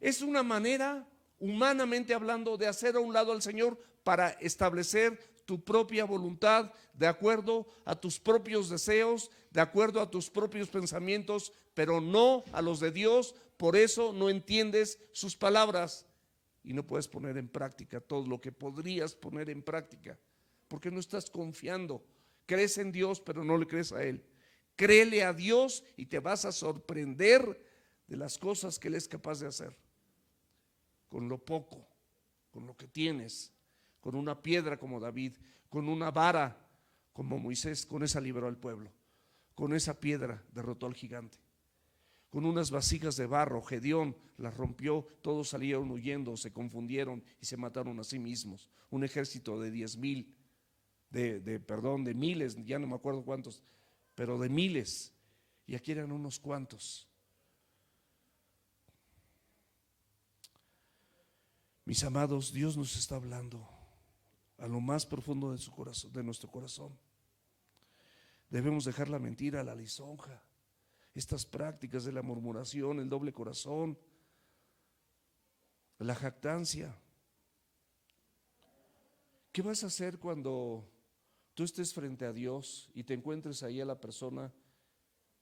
Es una manera, humanamente hablando, de hacer a un lado al Señor para establecer tu propia voluntad de acuerdo a tus propios deseos, de acuerdo a tus propios pensamientos, pero no a los de Dios. Por eso no entiendes sus palabras y no puedes poner en práctica todo lo que podrías poner en práctica, porque no estás confiando. Crees en Dios, pero no le crees a Él. Créele a Dios y te vas a sorprender de las cosas que Él es capaz de hacer. Con lo poco, con lo que tienes, con una piedra como David, con una vara como Moisés, con esa libró al pueblo, con esa piedra derrotó al gigante, con unas vasijas de barro, Gedeón las rompió, todos salieron huyendo, se confundieron y se mataron a sí mismos. Un ejército de 10,000, de miles, ya no me acuerdo cuántos, pero de miles, y aquí eran unos cuantos. Mis amados, Dios nos está hablando a lo más profundo de su corazón, de nuestro corazón. Debemos dejar la mentira, la lisonja, estas prácticas de la murmuración, el doble corazón, la jactancia. ¿Qué vas a hacer cuando tú estés frente a Dios y te encuentres ahí a la persona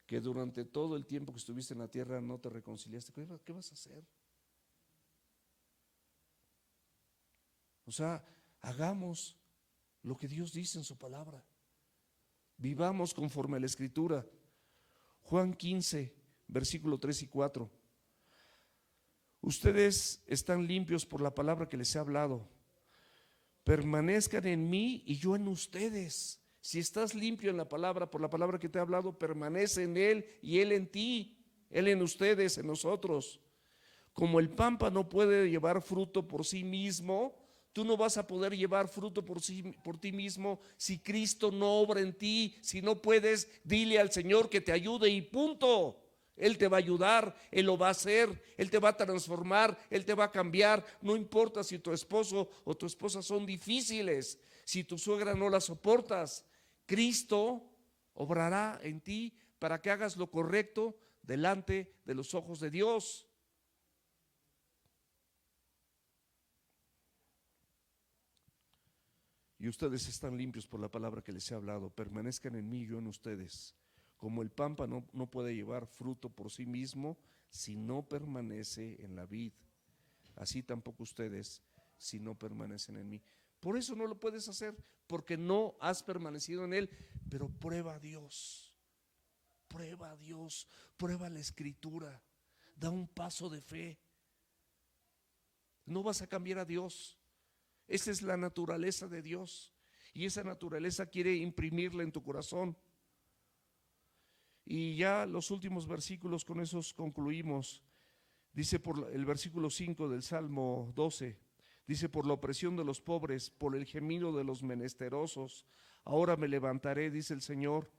que durante todo el tiempo que estuviste en la tierra no te reconciliaste? ¿Qué vas a hacer? O sea, hagamos lo que Dios dice en su palabra. Vivamos conforme a la Escritura. Juan 15, versículo 3 y 4. Ustedes están limpios por la palabra que les he hablado. Permanezcan en mí y yo en ustedes. Si estás limpio en la palabra, por la palabra que te he hablado, permanece en Él y Él en ti, Él en ustedes, en nosotros. Como el pámpano no puede llevar fruto por sí mismo, tú no vas a poder llevar fruto por ti mismo si Cristo no obra en ti. Si no puedes, dile al Señor que te ayude y punto. Él te va a ayudar, Él lo va a hacer, Él te va a transformar, Él te va a cambiar. No importa si tu esposo o tu esposa son difíciles, si tu suegra no la soportas, Cristo obrará en ti para que hagas lo correcto delante de los ojos de Dios. Y ustedes están limpios por la palabra que les he hablado. Permanezcan en mí y yo en ustedes. Como el pámpano no puede llevar fruto por sí mismo si no permanece en la vid, así tampoco ustedes si no permanecen en mí. Por eso no lo puedes hacer, porque no has permanecido en Él. Pero prueba a Dios, prueba a Dios, prueba la Escritura, da un paso de fe. No vas a cambiar a Dios. Esa es la naturaleza de Dios, y esa naturaleza quiere imprimirla en tu corazón. Y ya los últimos versículos, con esos concluimos. Dice por el versículo 5 del Salmo 12, dice: por la opresión de los pobres, por el gemido de los menesterosos, ahora me levantaré, dice el Señor,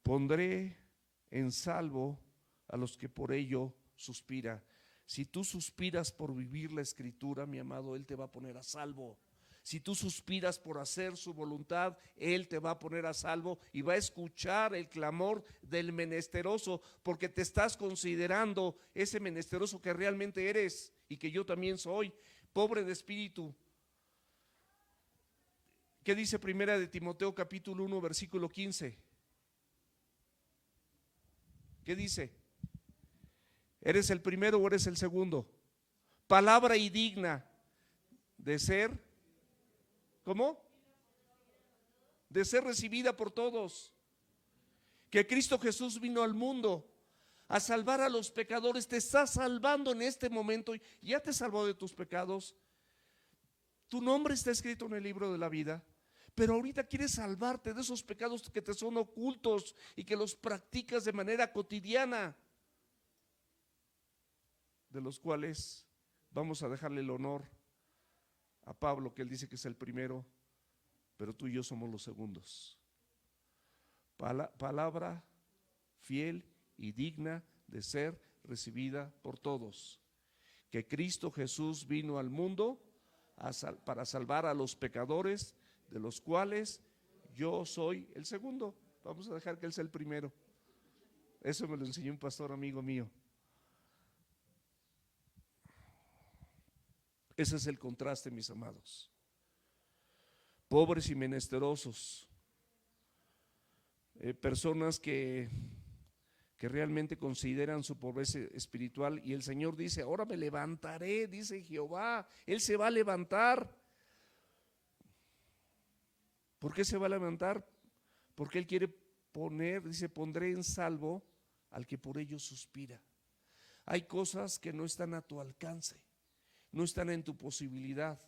pondré en salvo a los que por ello suspira. Si tú suspiras por vivir la Escritura, mi amado, Él te va a poner a salvo. Si tú suspiras por hacer su voluntad, Él te va a poner a salvo y va a escuchar el clamor del menesteroso, porque te estás considerando ese menesteroso que realmente eres y que yo también soy, pobre de espíritu. ¿Qué dice Primera de Timoteo capítulo 1 versículo 15? ¿Qué dice? ¿Eres el primero o eres el segundo? Palabra indigna de ser, ¿cómo? De ser recibida por todos. Que Cristo Jesús vino al mundo a salvar a los pecadores. Te está salvando en este momento. Ya te salvó de tus pecados. Tu nombre está escrito en el libro de la vida. Pero ahorita quieres salvarte de esos pecados que te son ocultos y que los practicas de manera cotidiana, de los cuales vamos a dejarle el honor a Pablo, que él dice que es el primero, pero tú y yo somos los segundos. Palabra fiel y digna de ser recibida por todos. Que Cristo Jesús vino al mundo para salvar a los pecadores, de los cuales yo soy el segundo. Vamos a dejar que Él sea el primero. Eso me lo enseñó un pastor amigo mío. Ese es el contraste, mis amados. Pobres y menesterosos, personas que realmente consideran su pobreza espiritual, y el Señor dice: ahora me levantaré, dice Jehová. Él se va a levantar. ¿Por qué se va a levantar? Porque Él quiere poner, dice: pondré en salvo al que por ello suspira. Hay cosas que no están a tu alcance, no están en tu posibilidad,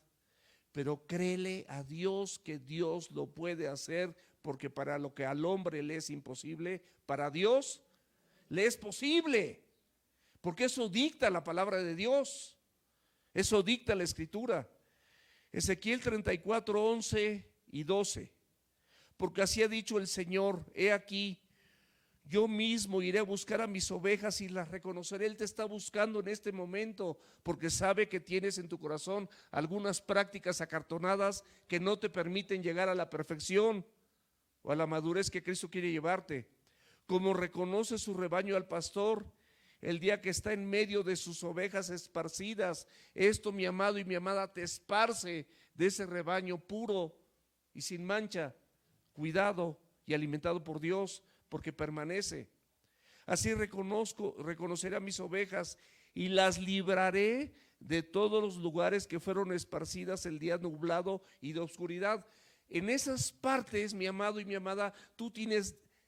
pero créele a Dios que Dios lo puede hacer, porque para lo que al hombre le es imposible, para Dios le es posible, porque eso dicta la palabra de Dios, eso dicta la Escritura. Ezequiel 34, 11 y 12: porque así ha dicho el Señor, he aquí, yo mismo iré a buscar a mis ovejas y las reconoceré. Él te está buscando en este momento, porque sabe que tienes en tu corazón algunas prácticas acartonadas que no te permiten llegar a la perfección o a la madurez que Cristo quiere llevarte. Como reconoce su rebaño al pastor el día que está en medio de sus ovejas esparcidas, esto, mi amado y mi amada, te esparce de ese rebaño puro y sin mancha, cuidado y alimentado por Dios, porque permanece. Así reconoceré a mis ovejas y las libraré de todos los lugares que fueron esparcidas el día nublado y de oscuridad. En esas partes, mi amado y mi amada, tú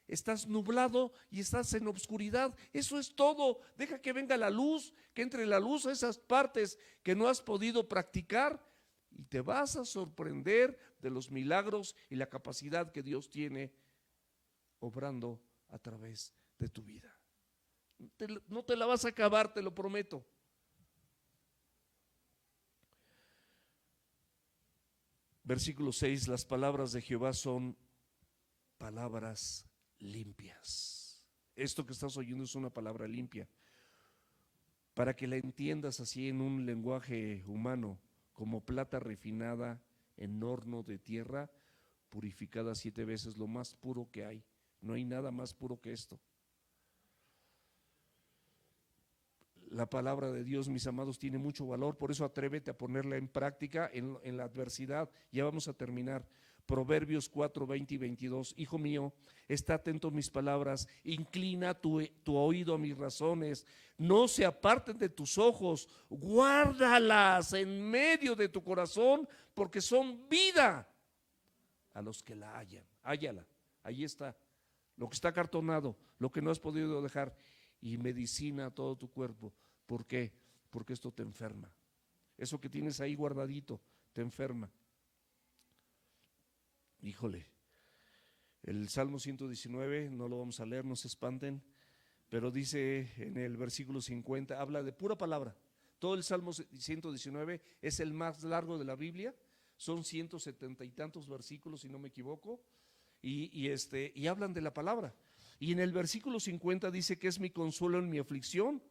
estás nublado y estás en obscuridad. Eso es todo. Deja que venga la luz, que entre la luz a esas partes que no has podido practicar, y te vas a sorprender de los milagros y la capacidad que Dios tiene obrando a través de tu vida. No te la vas a acabar, te lo prometo. Versículo 6: las palabras de Jehová son palabras limpias. Esto que estás oyendo es una palabra limpia, para que la entiendas así en un lenguaje humano: como plata refinada en horno de tierra, purificada 7 veces, lo más puro que hay. No hay nada más puro que esto. La palabra de Dios, mis amados, tiene mucho valor, por eso atrévete a ponerla en práctica en la adversidad. Ya vamos a terminar. Proverbios 4, 20 y 22. Hijo mío, está atento a mis palabras, inclina tu oído a mis razones, no se aparten de tus ojos, guárdalas en medio de tu corazón, porque son vida a los que la hallan. Hállala, ahí está, lo que está acartonado, lo que no has podido dejar, y medicina a todo tu cuerpo. ¿Por qué? Porque esto te enferma. Eso que tienes ahí guardadito te enferma. Híjole, el Salmo 119, no lo vamos a leer, no se espanten, pero dice en el versículo 50, habla de pura palabra. Todo el Salmo 119 es el más largo de la Biblia, son 170 y tantos versículos, si no me equivoco, y hablan de la palabra. Y en el versículo 50 dice que es mi consuelo en mi aflicción,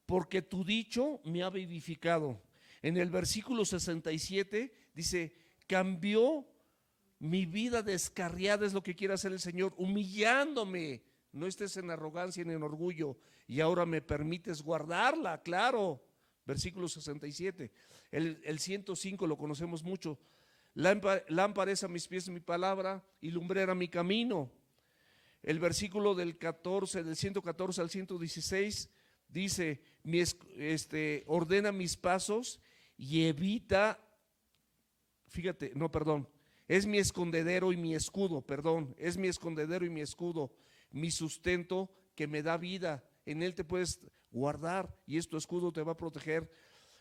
porque tu dicho me ha vivificado. En el versículo 67 dice, cambió mi vida descarriada, es lo que quiere hacer el Señor, humillándome. No estés en arrogancia ni en orgullo, y ahora me permites guardarla, claro. Versículo 67. El 105 lo conocemos mucho. Lámpara es a mis pies mi palabra y lumbrera mi camino. El versículo del 114 al 116 dice, ordena mis pasos y evita, fíjate, no, perdón, es mi escondedero y mi escudo, es mi escondedero y mi escudo, mi sustento que me da vida, en él te puedes guardar y tu escudo te va a proteger.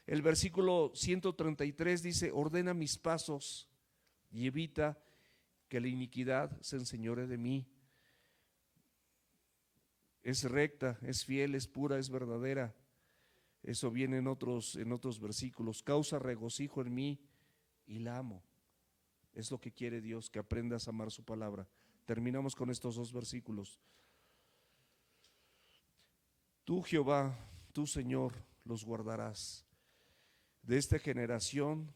El versículo 133 dice, ordena mis pasos y evita que la iniquidad se enseñore de mí. Es recta, es fiel, es pura, es verdadera. Eso viene en otros versículos. Causa regocijo en mí y la amo. Es lo que quiere Dios, que aprendas a amar su palabra. Terminamos con estos dos versículos. Tú, Jehová, tú, Señor, los guardarás. De esta generación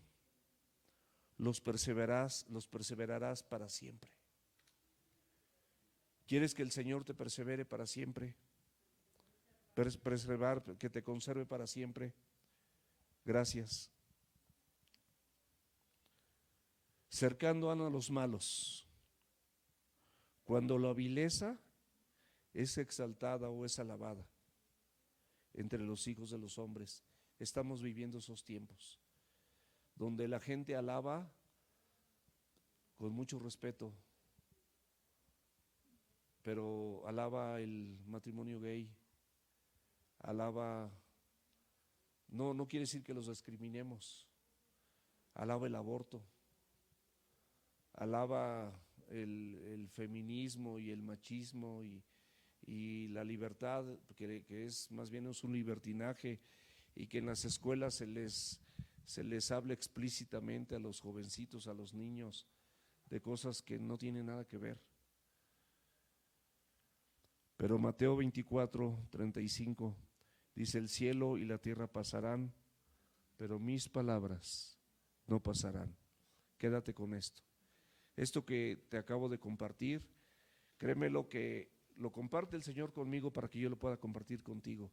los perseverarás para siempre. ¿Quieres que el Señor te persevere para siempre? Preservar, que te conserve para siempre. Gracias. Cercando a los malos. Cuando la vileza es exaltada o es alabada entre los hijos de los hombres. Estamos viviendo esos tiempos donde la gente alaba con mucho respeto, pero alaba el matrimonio gay, alaba, no quiere decir que los discriminemos, alaba el aborto, alaba el feminismo y el machismo y la libertad, que es más bien es un libertinaje, y que en las escuelas se les habla explícitamente a los jovencitos, a los niños, de cosas que no tienen nada que ver. Pero Mateo 24, 35 dice, el cielo y la tierra pasarán, pero mis palabras no pasarán. Quédate con esto. Esto que te acabo de compartir, créeme lo que lo comparte el Señor conmigo para que yo lo pueda compartir contigo.